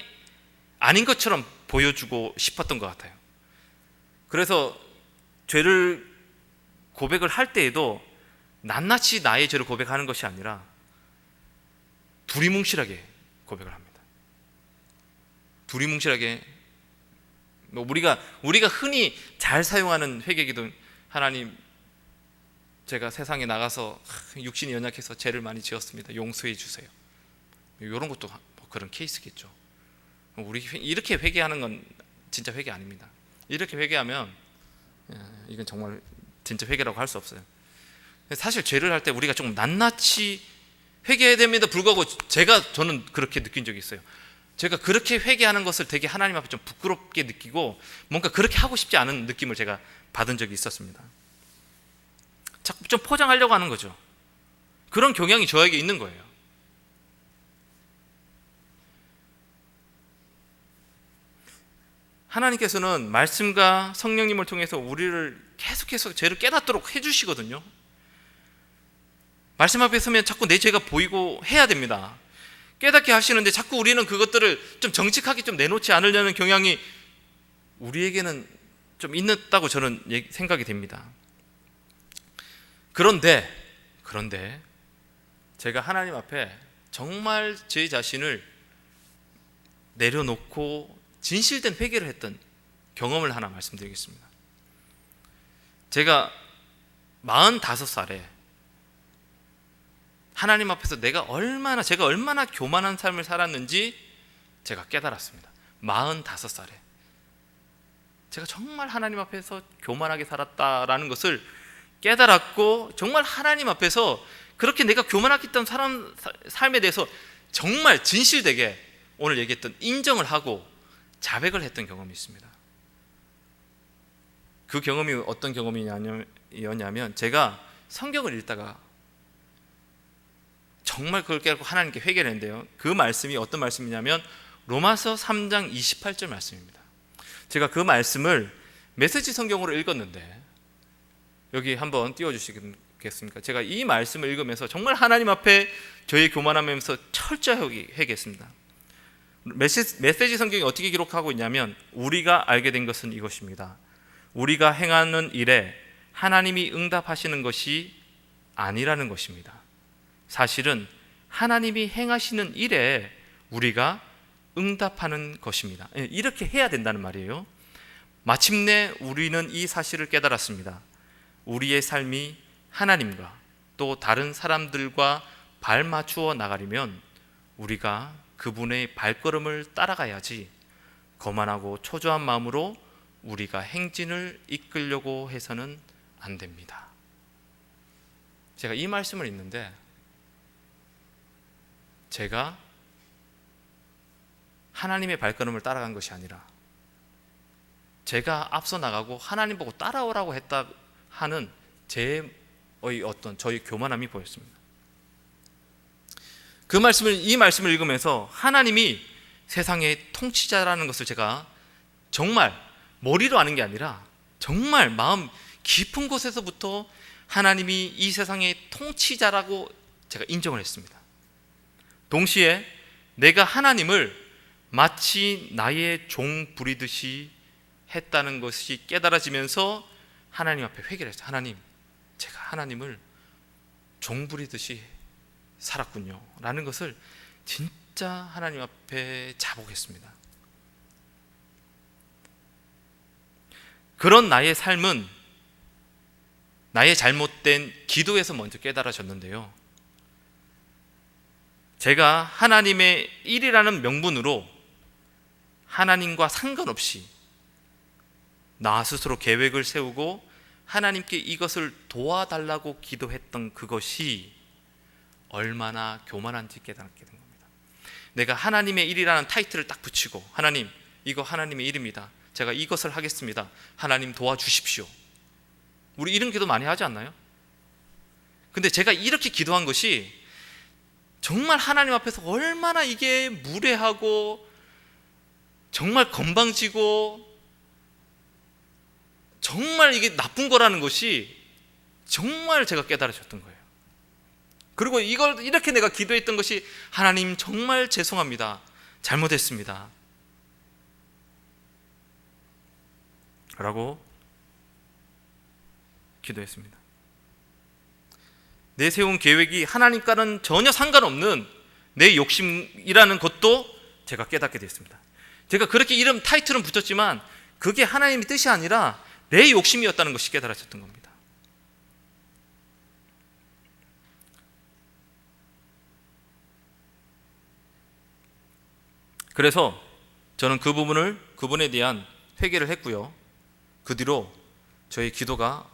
아닌 것처럼 보여주고 싶었던 것 같아요. 그래서 죄를 고백을 할 때에도 낱낱이 나의 죄를 고백하는 것이 아니라 두리뭉실하게 고백을 합니다. 두리뭉실하게, 우리가 흔히 잘 사용하는 회개기도, 하나님 제가 세상에 나가서 육신이 연약해서 죄를 많이 지었습니다. 용서해 주세요. 이런 것도 그런 케이스겠죠. 우리 이렇게 회개하는 건 진짜 회개 아닙니다. 이렇게 회개하면 이건 정말 진짜 회개라고 할 수 없어요. 사실 죄를 할 때 우리가 조금 낱낱이 회개해야 됩니다. 불구하고 저는 그렇게 느낀 적이 있어요. 제가 그렇게 회개하는 것을 되게 하나님 앞에 좀 부끄럽게 느끼고 뭔가 그렇게 하고 싶지 않은 느낌을 제가 받은 적이 있었습니다. 자꾸 좀 포장하려고 하는 거죠. 그런 경향이 저에게 있는 거예요. 하나님께서는 말씀과 성령님을 통해서 우리를 계속해서 죄를 깨닫도록 해주시거든요. 말씀 앞에 서면 자꾸 내 죄가 보이고 해야 됩니다. 깨닫게 하시는데 자꾸 우리는 그것들을 좀 정직하게 좀 내놓지 않으려는 경향이 우리에게는 좀 있다고 저는 생각이 됩니다. 그런데 제가 하나님 앞에 정말 제 자신을 내려놓고 진실된 회개를 했던 경험을 하나 말씀드리겠습니다. 제가 45살에 하나님 앞에서 제가 얼마나 교만한 삶을 살았는지 제가 깨달았습니다. 45살에 제가 정말 하나님 앞에서 교만하게 살았다라는 것을 깨달았고, 정말 하나님 앞에서 그렇게 내가 교만하게 했던 삶에 대해서 정말 진실되게 오늘 얘기했던 인정을 하고 자백을 했던 경험이 있습니다. 그 경험이 어떤 경험이었냐면, 제가 성경을 읽다가 정말 그걸 깨닫고 하나님께 회개를 했는데요, 그 말씀이 어떤 말씀이냐면 로마서 3장 28절 말씀입니다. 제가 그 말씀을 메시지 성경으로 읽었는데, 여기 한번 띄워주시겠습니까? 제가 이 말씀을 읽으면서 정말 하나님 앞에 저의 교만함에서 철저하게 회개했습니다. 메시지 성경이 어떻게 기록하고 있냐면, 우리가 알게 된 것은 이것입니다. 우리가 행하는 일에 하나님이 응답하시는 것이 아니라는 것입니다. 사실은 하나님이 행하시는 일에 우리가 응답하는 것입니다. 이렇게 해야 된다는 말이에요. 마침내 우리는 이 사실을 깨달았습니다. 우리의 삶이 하나님과 또 다른 사람들과 발맞추어 나가려면 우리가 그분의 발걸음을 따라가야지, 거만하고 초조한 마음으로 우리가 행진을 이끌려고 해서는 안 됩니다. 제가 이 말씀을 읽는데, 제가 하나님의 발걸음을 따라간 것이 아니라 제가 앞서 나가고 하나님 보고 따라오라고 했다 하는 저의 교만함이 보였습니다. 이 말씀을 읽으면서 하나님이 세상의 통치자라는 것을 제가 정말 머리로 아는 게 아니라 정말 마음 깊은 곳에서부터 하나님이 이 세상의 통치자라고 제가 인정을 했습니다. 동시에 내가 하나님을 마치 나의 종 부리듯이 했다는 것이 깨달아지면서 하나님 앞에 회개를 했어요. 하나님, 제가 하나님을 종 부리듯이 살았군요 라는 것을 진짜 하나님 앞에 자복했습니다. 그런 나의 삶은 나의 잘못된 기도에서 먼저 깨달아졌는데요, 제가 하나님의 일이라는 명분으로 하나님과 상관없이 나 스스로 계획을 세우고 하나님께 이것을 도와달라고 기도했던 그것이 얼마나 교만한지 깨닫게 된 겁니다. 내가 하나님의 일이라는 타이틀을 딱 붙이고, 하나님, 이거 하나님의 일입니다, 제가 이것을 하겠습니다, 하나님 도와주십시오. 우리 이런 기도 많이 하지 않나요? 근데 제가 이렇게 기도한 것이 정말 하나님 앞에서 얼마나 이게 무례하고 정말 건방지고 정말 이게 나쁜 거라는 것이 정말 제가 깨달아졌던 거예요. 그리고 이걸 이렇게 내가 기도했던 것이, 하나님 정말 죄송합니다, 잘못했습니다 라고 기도했습니다. 내세운 계획이 하나님과는 전혀 상관없는 내 욕심이라는 것도 제가 깨닫게 됐습니다. 제가 그렇게 이름 타이틀은 붙였지만 그게 하나님의 뜻이 아니라 내 욕심이었다는 것이 깨달아졌던 겁니다. 그래서 저는 그분에 대한 회개를 했고요, 그 뒤로 저의 기도가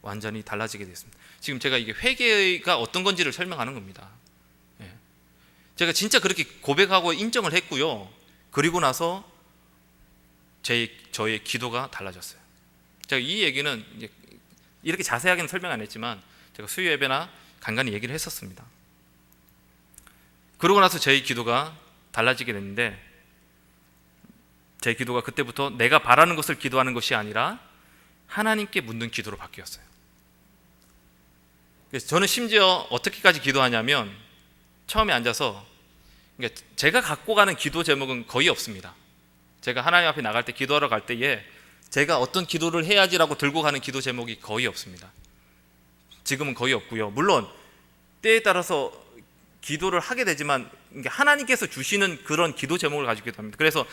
완전히 달라지게 됐습니다. 지금 제가 이게 회개가 어떤 건지를 설명하는 겁니다. 제가 진짜 그렇게 고백하고 인정을 했고요, 그리고 나서 저의 기도가 달라졌어요. 제가 이 얘기는 이제 이렇게 자세하게는 설명 안 했지만 제가 수요 예배나 간간히 얘기를 했었습니다. 그러고 나서 저의 기도가 달라지게 됐는데, 제 기도가 그때부터 내가 바라는 것을 기도하는 것이 아니라 하나님께 묻는 기도로 바뀌었어요. 그래서 저는 심지어 어떻게까지 기도하냐면, 처음에 앉아서 그러니까 제가 갖고 가는 기도 제목은 거의 없습니다. 제가 하나님 앞에 나갈 때, 기도하러 갈 때에 제가 어떤 기도를 해야지라고 들고 가는 기도 제목이 거의 없습니다. 지금은 거의 없고요. 물론 때에 따라서 기도를 하게 되지만 하나님께서 주시는 그런 기도 제목을 가지고 기도합니다. 그래서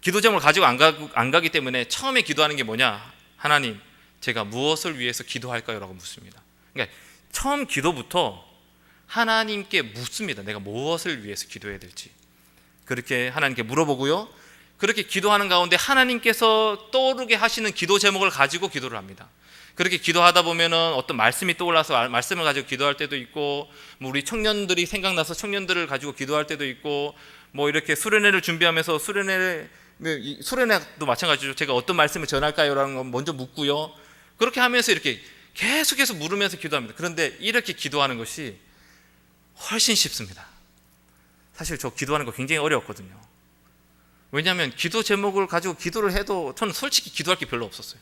기도 제목을 가지고 안 가기 때문에 처음에 기도하는 게 뭐냐? 하나님, 제가 무엇을 위해서 기도할까요? 라고 묻습니다. 그러니까 처음 기도부터 하나님께 묻습니다. 내가 무엇을 위해서 기도해야 될지. 그렇게 하나님께 물어보고요. 그렇게 기도하는 가운데 하나님께서 떠오르게 하시는 기도 제목을 가지고 기도를 합니다. 그렇게 기도하다 보면은 어떤 말씀이 떠올라서 말씀을 가지고 기도할 때도 있고, 뭐 우리 청년들이 생각나서 청년들을 가지고 기도할 때도 있고, 뭐 이렇게 수련회를 준비하면서 수련회도 마찬가지죠. 제가 어떤 말씀을 전할까요라는 건 먼저 묻고요. 그렇게 하면서 이렇게 계속해서 물으면서 기도합니다. 그런데 이렇게 기도하는 것이 훨씬 쉽습니다. 사실 저 기도하는 거 굉장히 어려웠거든요. 왜냐하면 기도 제목을 가지고 기도를 해도 저는 솔직히 기도할 게 별로 없었어요.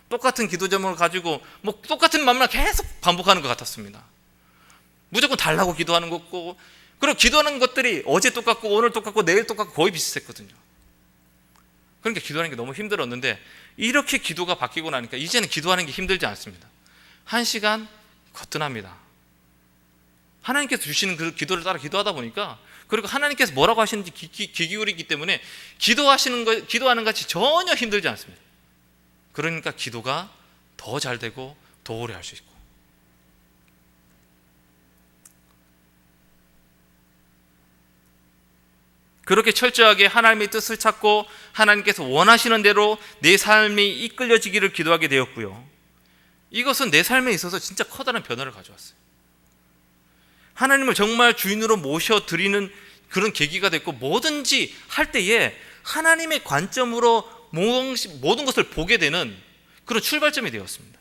똑같은 기도 제목을 가지고 뭐 똑같은 말만 계속 반복하는 것 같았습니다. 무조건 달라고 기도하는 거고, 그리고 기도하는 것들이 어제 똑같고 오늘 똑같고 내일 똑같고 거의 비슷했거든요. 그러니까 기도하는 게 너무 힘들었는데, 이렇게 기도가 바뀌고 나니까 이제는 기도하는 게 힘들지 않습니다. 1시간 거뜬합니다. 하나님께서 주시는 그 기도를 따라 기도하다 보니까, 그리고 하나님께서 뭐라고 하시는지 귀 기울이기 때문에 기도하는 것이 전혀 힘들지 않습니다. 그러니까 기도가 더 잘 되고 더 오래 할 수 있고, 그렇게 철저하게 하나님의 뜻을 찾고 하나님께서 원하시는 대로 내 삶이 이끌려지기를 기도하게 되었고요. 이것은 내 삶에 있어서 진짜 커다란 변화를 가져왔어요. 하나님을 정말 주인으로 모셔드리는 그런 계기가 됐고, 뭐든지 할 때에 하나님의 관점으로 모든 것을 보게 되는 그런 출발점이 되었습니다.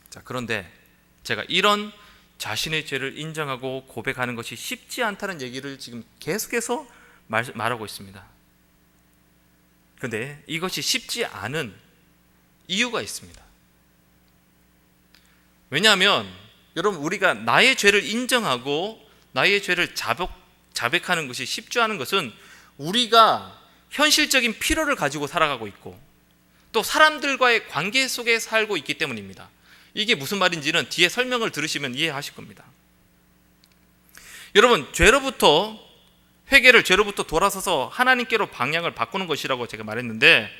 자, 그런데 제가 이런 자신의 죄를 인정하고 고백하는 것이 쉽지 않다는 얘기를 지금 계속해서 말하고 있습니다. 그런데 이것이 쉽지 않은 이유가 있습니다. 왜냐하면 여러분, 우리가 나의 죄를 인정하고 나의 죄를 자백하는 것이 쉽지 않은 것은 우리가 현실적인 필요를 가지고 살아가고 있고, 또 사람들과의 관계 속에 살고 있기 때문입니다. 이게 무슨 말인지는 뒤에 설명을 들으시면 이해하실 겁니다. 여러분, 죄로부터 돌아서서 하나님께로 방향을 바꾸는 것이라고 제가 말했는데,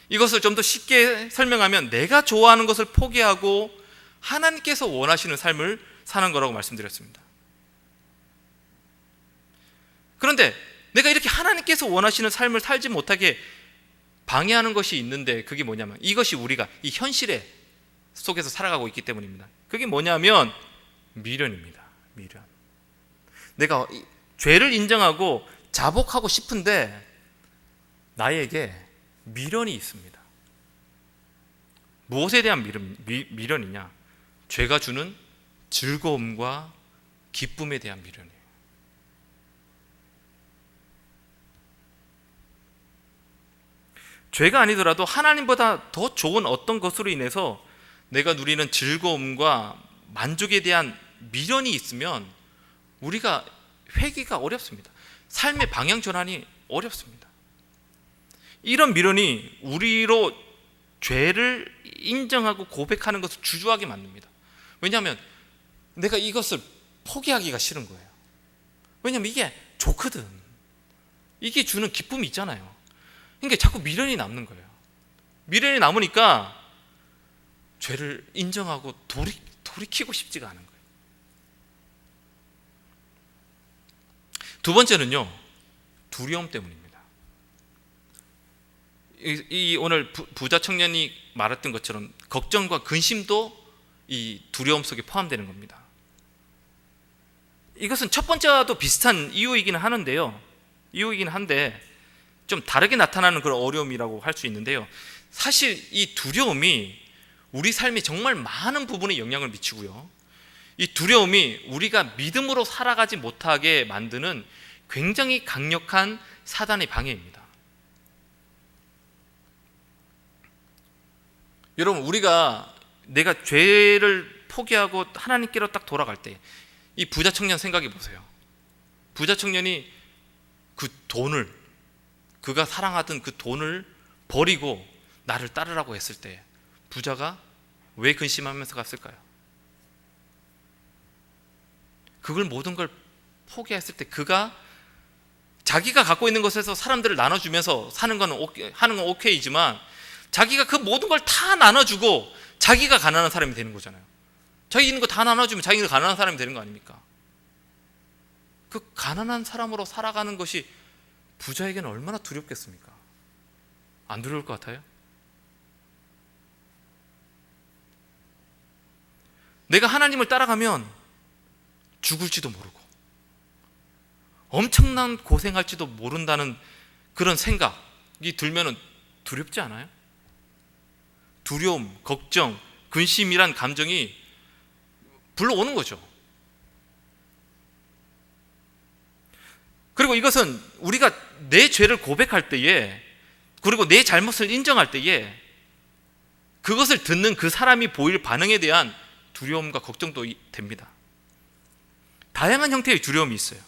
이것을 좀 더 쉽게 설명하면 내가 좋아하는 것을 포기하고 하나님께서 원하시는 삶을 사는 거라고 말씀드렸습니다. 그런데 내가 이렇게 하나님께서 원하시는 삶을 살지 못하게 방해하는 것이 있는데, 그게 뭐냐면 이것이 우리가 이 현실의 속에서 살아가고 있기 때문입니다. 그게 뭐냐면 미련입니다. 미련. 내가 죄를 인정하고 자복하고 싶은데 나에게 미련이 있습니다. 무엇에 대한 미련이냐? 죄가 주는 즐거움과 기쁨에 대한 미련이에요. 죄가 아니더라도 하나님보다 더 좋은 어떤 것으로 인해서 내가 누리는 즐거움과 만족에 대한 미련이 있으면 우리가 회개가 어렵습니다. 삶의 방향 전환이 어렵습니다. 이런 미련이 우리로 죄를 인정하고 고백하는 것을 주저하게 만듭니다. 왜냐하면 내가 이것을 포기하기가 싫은 거예요. 왜냐하면 이게 좋거든. 이게 주는 기쁨이 있잖아요. 그러니까 자꾸 미련이 남는 거예요. 미련이 남으니까 죄를 인정하고 돌이키고 싶지가 않은 거예요. 두 번째는요, 두려움 때문입니다. 오늘 부자 청년이 말했던 것처럼 걱정과 근심도 이 두려움 속에 포함되는 겁니다. 이것은 첫 번째와도 비슷한 이유이기는 하는데요. 좀 다르게 나타나는 그런 어려움이라고 할 수 있는데요. 사실 이 두려움이 우리 삶에 정말 많은 부분에 영향을 미치고요. 이 두려움이 우리가 믿음으로 살아가지 못하게 만드는 굉장히 강력한 사단의 방해입니다. 여러분, 내가 죄를 포기하고 하나님께로 딱 돌아갈 때 이 부자 청년 생각해 보세요. 부자 청년이 그 돈을, 그가 사랑하던 그 돈을 버리고 나를 따르라고 했을 때 부자가 왜 근심하면서 갔을까요? 그걸 모든 걸 포기했을 때 그가 자기가 갖고 있는 것에서 사람들을 나눠주면서 사는 건 하는 건 오케이지만 자기가 그 모든 걸 다 나눠주고 자기가 가난한 사람이 되는 거잖아요. 자기 있는 거 다 나눠주면 자기가 가난한 사람이 되는 거 아닙니까? 그 가난한 사람으로 살아가는 것이 부자에게는 얼마나 두렵겠습니까? 안 두려울 것 같아요? 내가 하나님을 따라가면 죽을지도 모르고 엄청난 고생할지도 모른다는 그런 생각이 들면 두렵지 않아요? 두려움, 걱정, 근심이란 감정이 불러오는 거죠. 그리고 이것은 우리가 내 죄를 고백할 때에, 그리고 내 잘못을 인정할 때에 그것을 듣는 그 사람이 보일 반응에 대한 두려움과 걱정도 됩니다. 다양한 형태의 두려움이 있어요.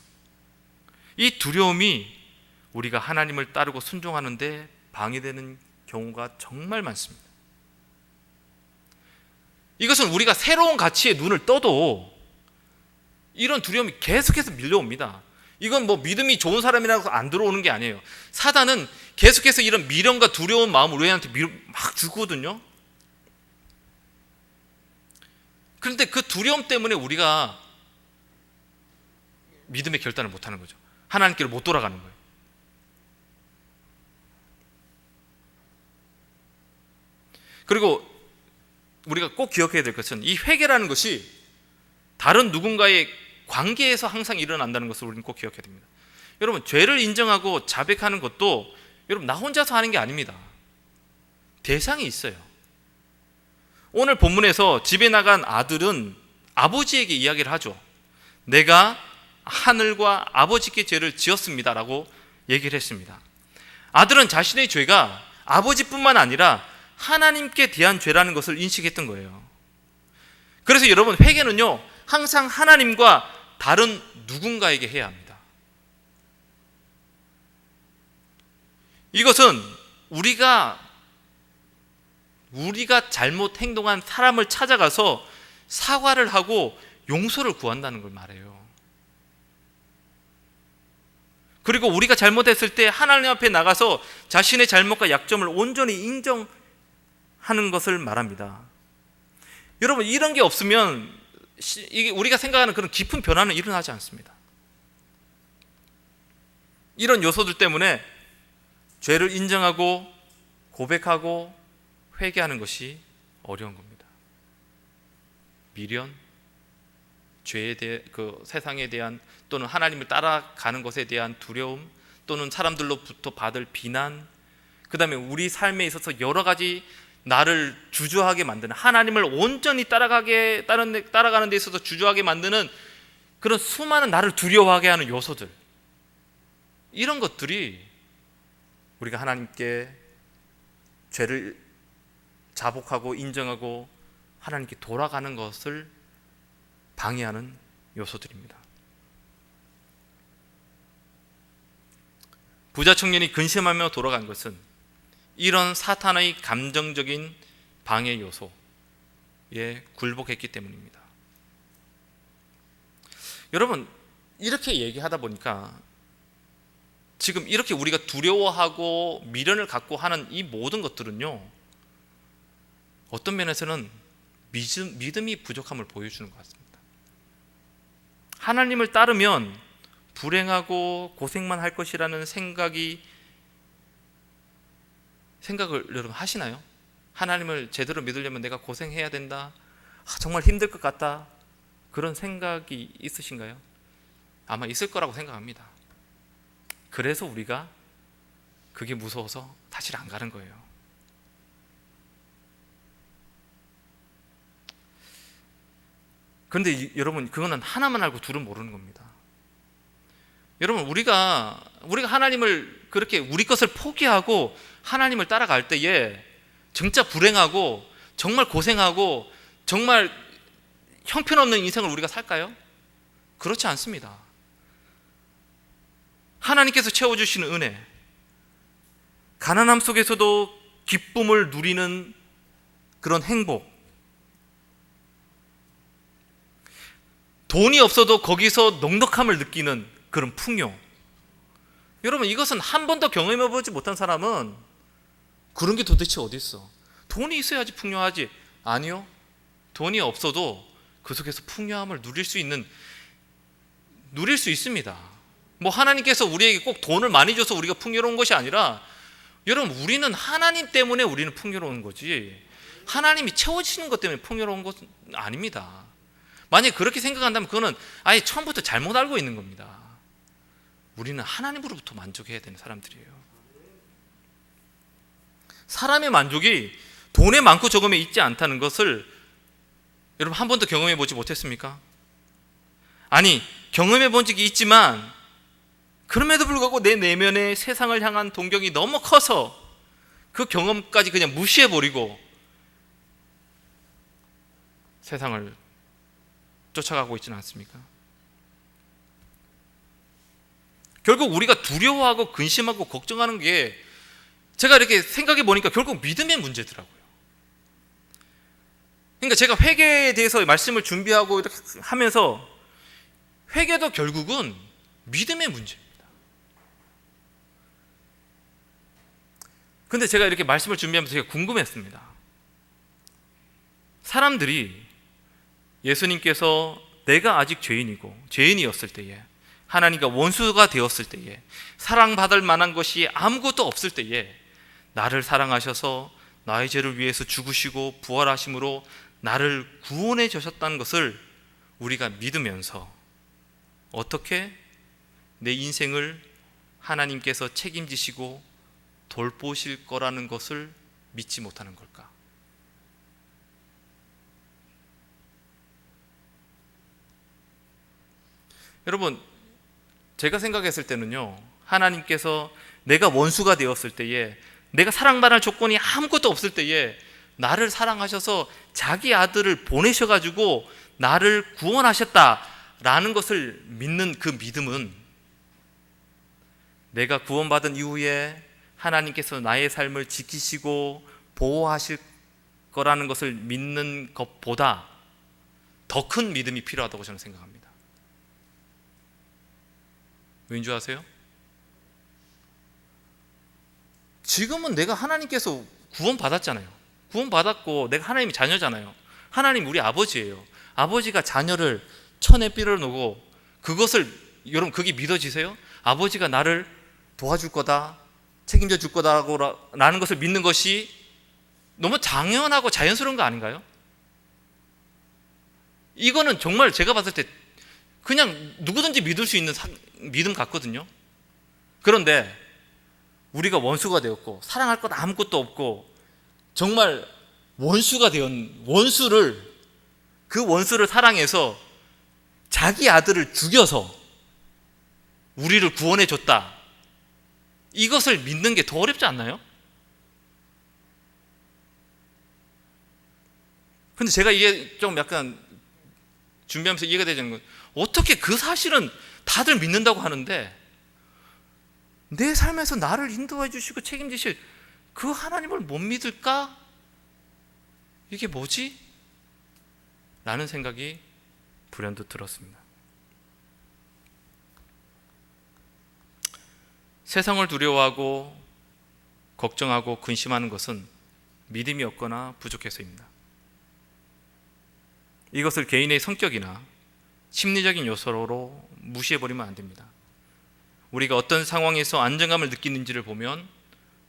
이 두려움이 우리가 하나님을 따르고 순종하는데 방해되는 경우가 정말 많습니다. 이것은 우리가 새로운 가치에 눈을 떠도 이런 두려움이 계속해서 밀려옵니다. 이건 뭐 믿음이 좋은 사람이라고 안 들어오는 게 아니에요. 사단은 계속해서 이런 미련과 두려운 마음을 우리한테 막 주거든요. 그런데 그 두려움 때문에 우리가 믿음의 결단을 못하는 거죠. 하나님께로 못 돌아가는 거예요. 그리고 우리가 꼭 기억해야 될 것은 이 회개라는 것이 다른 누군가의 관계에서 항상 일어난다는 것을 우리는 꼭 기억해야 됩니다. 여러분, 죄를 인정하고 자백하는 것도 여러분 나 혼자서 하는 게 아닙니다. 대상이 있어요. 오늘 본문에서 집에 나간 아들은 아버지에게 이야기를 하죠. 내가 하늘과 아버지께 죄를 지었습니다 라고 얘기를 했습니다. 아들은 자신의 죄가 아버지뿐만 아니라 하나님께 대한 죄라는 것을 인식했던 거예요. 그래서 여러분, 회개는요 항상 하나님과 다른 누군가에게 해야 합니다. 이것은 우리가 잘못 행동한 사람을 찾아가서 사과를 하고 용서를 구한다는 걸 말해요. 그리고 우리가 잘못했을 때 하나님 앞에 나가서 자신의 잘못과 약점을 온전히 인정하는 것을 말합니다. 여러분, 이런 게 없으면 이게 우리가 생각하는 그런 깊은 변화는 일어나지 않습니다. 이런 요소들 때문에 죄를 인정하고 고백하고 회개하는 것이 어려운 겁니다. 미련, 죄에 대해, 그 세상에 대한 또는 하나님을 따라가는 것에 대한 두려움, 또는 사람들로부터 받을 비난, 그 다음에 우리 삶에 있어서 여러 가지 나를 주저하게 만드는, 하나님을 온전히 따라가는 데 있어서 주저하게 만드는 그런 수많은 나를 두려워하게 하는 요소들, 이런 것들이 우리가 하나님께 죄를 자복하고 인정하고 하나님께 돌아가는 것을 방해하는 요소들입니다. 부자 청년이 근심하며 돌아간 것은 이런 사탄의 감정적인 방해 요소에 굴복했기 때문입니다. 여러분, 이렇게 얘기하다 보니까 지금 이렇게 우리가 두려워하고 미련을 갖고 하는 이 모든 것들은요, 어떤 면에서는 믿음이 부족함을 보여주는 것 같습니다. 하나님을 따르면 불행하고 고생만 할 것이라는 생각을 여러분 하시나요? 하나님을 제대로 믿으려면 내가 고생해야 된다, 정말 힘들 것 같다, 그런 생각이 있으신가요? 아마 있을 거라고 생각합니다. 그래서 우리가 그게 무서워서 사실 안 가는 거예요. 그런데 여러분, 그거는 하나만 알고 둘은 모르는 겁니다. 여러분, 우리가 하나님을 그렇게 우리 것을 포기하고 하나님을 따라갈 때에 진짜 불행하고 정말 고생하고 정말 형편없는 인생을 우리가 살까요? 그렇지 않습니다. 하나님께서 채워주시는 은혜, 가난함 속에서도 기쁨을 누리는 그런 행복, 돈이 없어도 거기서 넉넉함을 느끼는 그런 풍요. 여러분, 이것은 한 번도 경험해보지 못한 사람은 그런 게 도대체 어디 있어? 돈이 있어야지 풍요하지. 아니요, 돈이 없어도 그 속에서 풍요함을 누릴 수 있습니다. 뭐 하나님께서 우리에게 꼭 돈을 많이 줘서 우리가 풍요로운 것이 아니라, 여러분, 우리는 하나님 때문에 우리는 풍요로운 거지, 하나님이 채워지는 것 때문에 풍요로운 것은 아닙니다. 만약에 그렇게 생각한다면 그거는 아예 처음부터 잘못 알고 있는 겁니다. 우리는 하나님으로부터 만족해야 되는 사람들이에요. 사람의 만족이 돈에 많고 적음에 있지 않다는 것을 여러분 한 번도 경험해 보지 못했습니까? 아니, 경험해 본 적이 있지만 그럼에도 불구하고 내 내면의 세상을 향한 동경이 너무 커서 그 경험까지 그냥 무시해 버리고 세상을 쫓아가고 있지는 않습니까? 결국 우리가 두려워하고 근심하고 걱정하는 게, 제가 이렇게 생각해 보니까 결국 믿음의 문제더라고요. 그러니까 제가 회개에 대해서 말씀을 준비하고 이렇게 하면서, 회개도 결국은 믿음의 문제입니다. 근데 제가 이렇게 말씀을 준비하면서 제가 궁금했습니다. 사람들이 예수님께서 내가 아직 죄인이었을 때에, 하나님과 원수가 되었을 때에, 사랑받을 만한 것이 아무것도 없을 때에 나를 사랑하셔서 나의 죄를 위해서 죽으시고 부활하심으로 나를 구원해 주셨다는 것을 우리가 믿으면서 어떻게 내 인생을 하나님께서 책임지시고 돌보실 거라는 것을 믿지 못하는 걸까? 여러분, 제가 생각했을 때는요, 하나님께서 내가 원수가 되었을 때에, 내가 사랑받을 조건이 아무것도 없을 때에 나를 사랑하셔서 자기 아들을 보내셔가지고 나를 구원하셨다라는 것을 믿는 그 믿음은, 내가 구원받은 이후에 하나님께서 나의 삶을 지키시고 보호하실 거라는 것을 믿는 것보다 더 큰 믿음이 필요하다고 저는 생각합니다. 왠 줄 아세요? 지금은 내가 하나님께서 구원받았잖아요. 구원받았고 내가 하나님의 자녀잖아요. 하나님 우리 아버지예요. 아버지가 자녀를 천에 빌어놓고, 그것을, 여러분 그게 믿어지세요? 아버지가 나를 도와줄 거다, 책임져 줄 거다라는 것을 믿는 것이 너무 당연하고 자연스러운 거 아닌가요? 이거는 정말 제가 봤을 때 그냥 누구든지 믿을 수 있는 믿음 같거든요. 그런데 우리가 원수가 되었고 사랑할 것 아무것도 없고 정말 원수가 되었는 그 원수를 사랑해서 자기 아들을 죽여서 우리를 구원해 줬다, 이것을 믿는 게 더 어렵지 않나요? 근데 제가 이게 좀 약간 준비하면서 이해가 되지 않는 건, 어떻게 그 사실은 다들 믿는다고 하는데 내 삶에서 나를 인도해 주시고 책임지실 그 하나님을 못 믿을까? 이게 뭐지? 라는 생각이 불현듯 들었습니다. 세상을 두려워하고 걱정하고 근심하는 것은 믿음이 없거나 부족해서입니다. 이것을 개인의 성격이나 심리적인 요소로 무시해버리면 안 됩니다. 우리가 어떤 상황에서 안정감을 느끼는지를 보면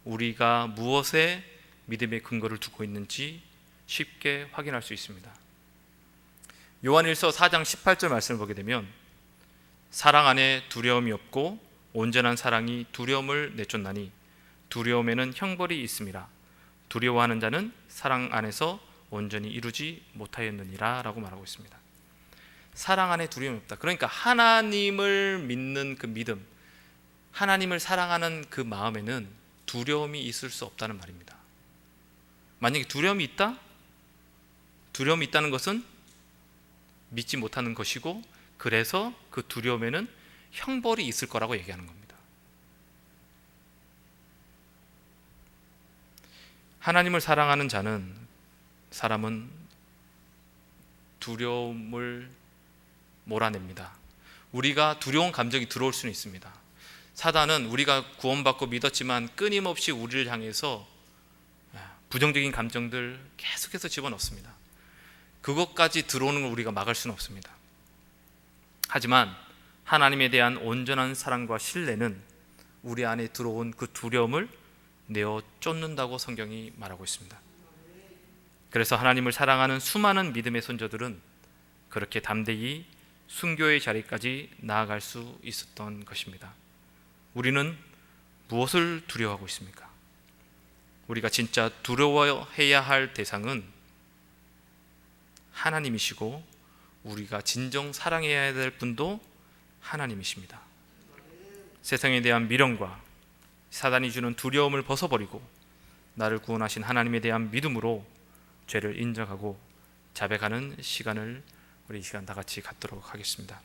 우리가 무엇에 믿음의 근거를 두고 있는지 쉽게 확인할 수 있습니다. 요한일서 4장 18절 말씀을 보게 되면, 사랑 안에 두려움이 없고 온전한 사랑이 두려움을 내쫓나니 두려움에는 형벌이 있음이라. 두려워하는 자는 사랑 안에서 온전히 이루지 못하였느니라 라고 말하고 있습니다. 사랑 안에 두려움이 없다. 그러니까 하나님을 믿는 그 믿음, 하나님을 사랑하는 그 마음에는 두려움이 있을 수 없다는 말입니다. 만약에 두려움이 있다? 두려움이 있다는 것은 믿지 못하는 것이고, 그래서 그 두려움에는 형벌이 있을 거라고 얘기하는 겁니다. 하나님을 사랑하는 사람은 두려움을 몰아냅니다. 우리가 두려운 감정이 들어올 수는 있습니다. 사단은 우리가 구원받고 믿었지만 끊임없이 우리를 향해서 부정적인 감정들 계속해서 집어넣습니다. 그것까지 들어오는 걸 우리가 막을 수는 없습니다. 하지만 하나님에 대한 온전한 사랑과 신뢰는 우리 안에 들어온 그 두려움을 내어 쫓는다고 성경이 말하고 있습니다. 그래서 하나님을 사랑하는 수많은 믿음의 선조들은 그렇게 담대히 순교의 자리까지 나아갈 수 있었던 것입니다. 우리는 무엇을 두려워하고 있습니까? 우리가 진짜 두려워해야 할 대상은 하나님이시고, 우리가 진정 사랑해야 될 분도 하나님이십니다. 세상에 대한 미련과 사단이 주는 두려움을 벗어버리고 나를 구원하신 하나님에 대한 믿음으로 죄를 인정하고 자백하는 시간을 우리 이 시간 다 같이 갖도록 하겠습니다.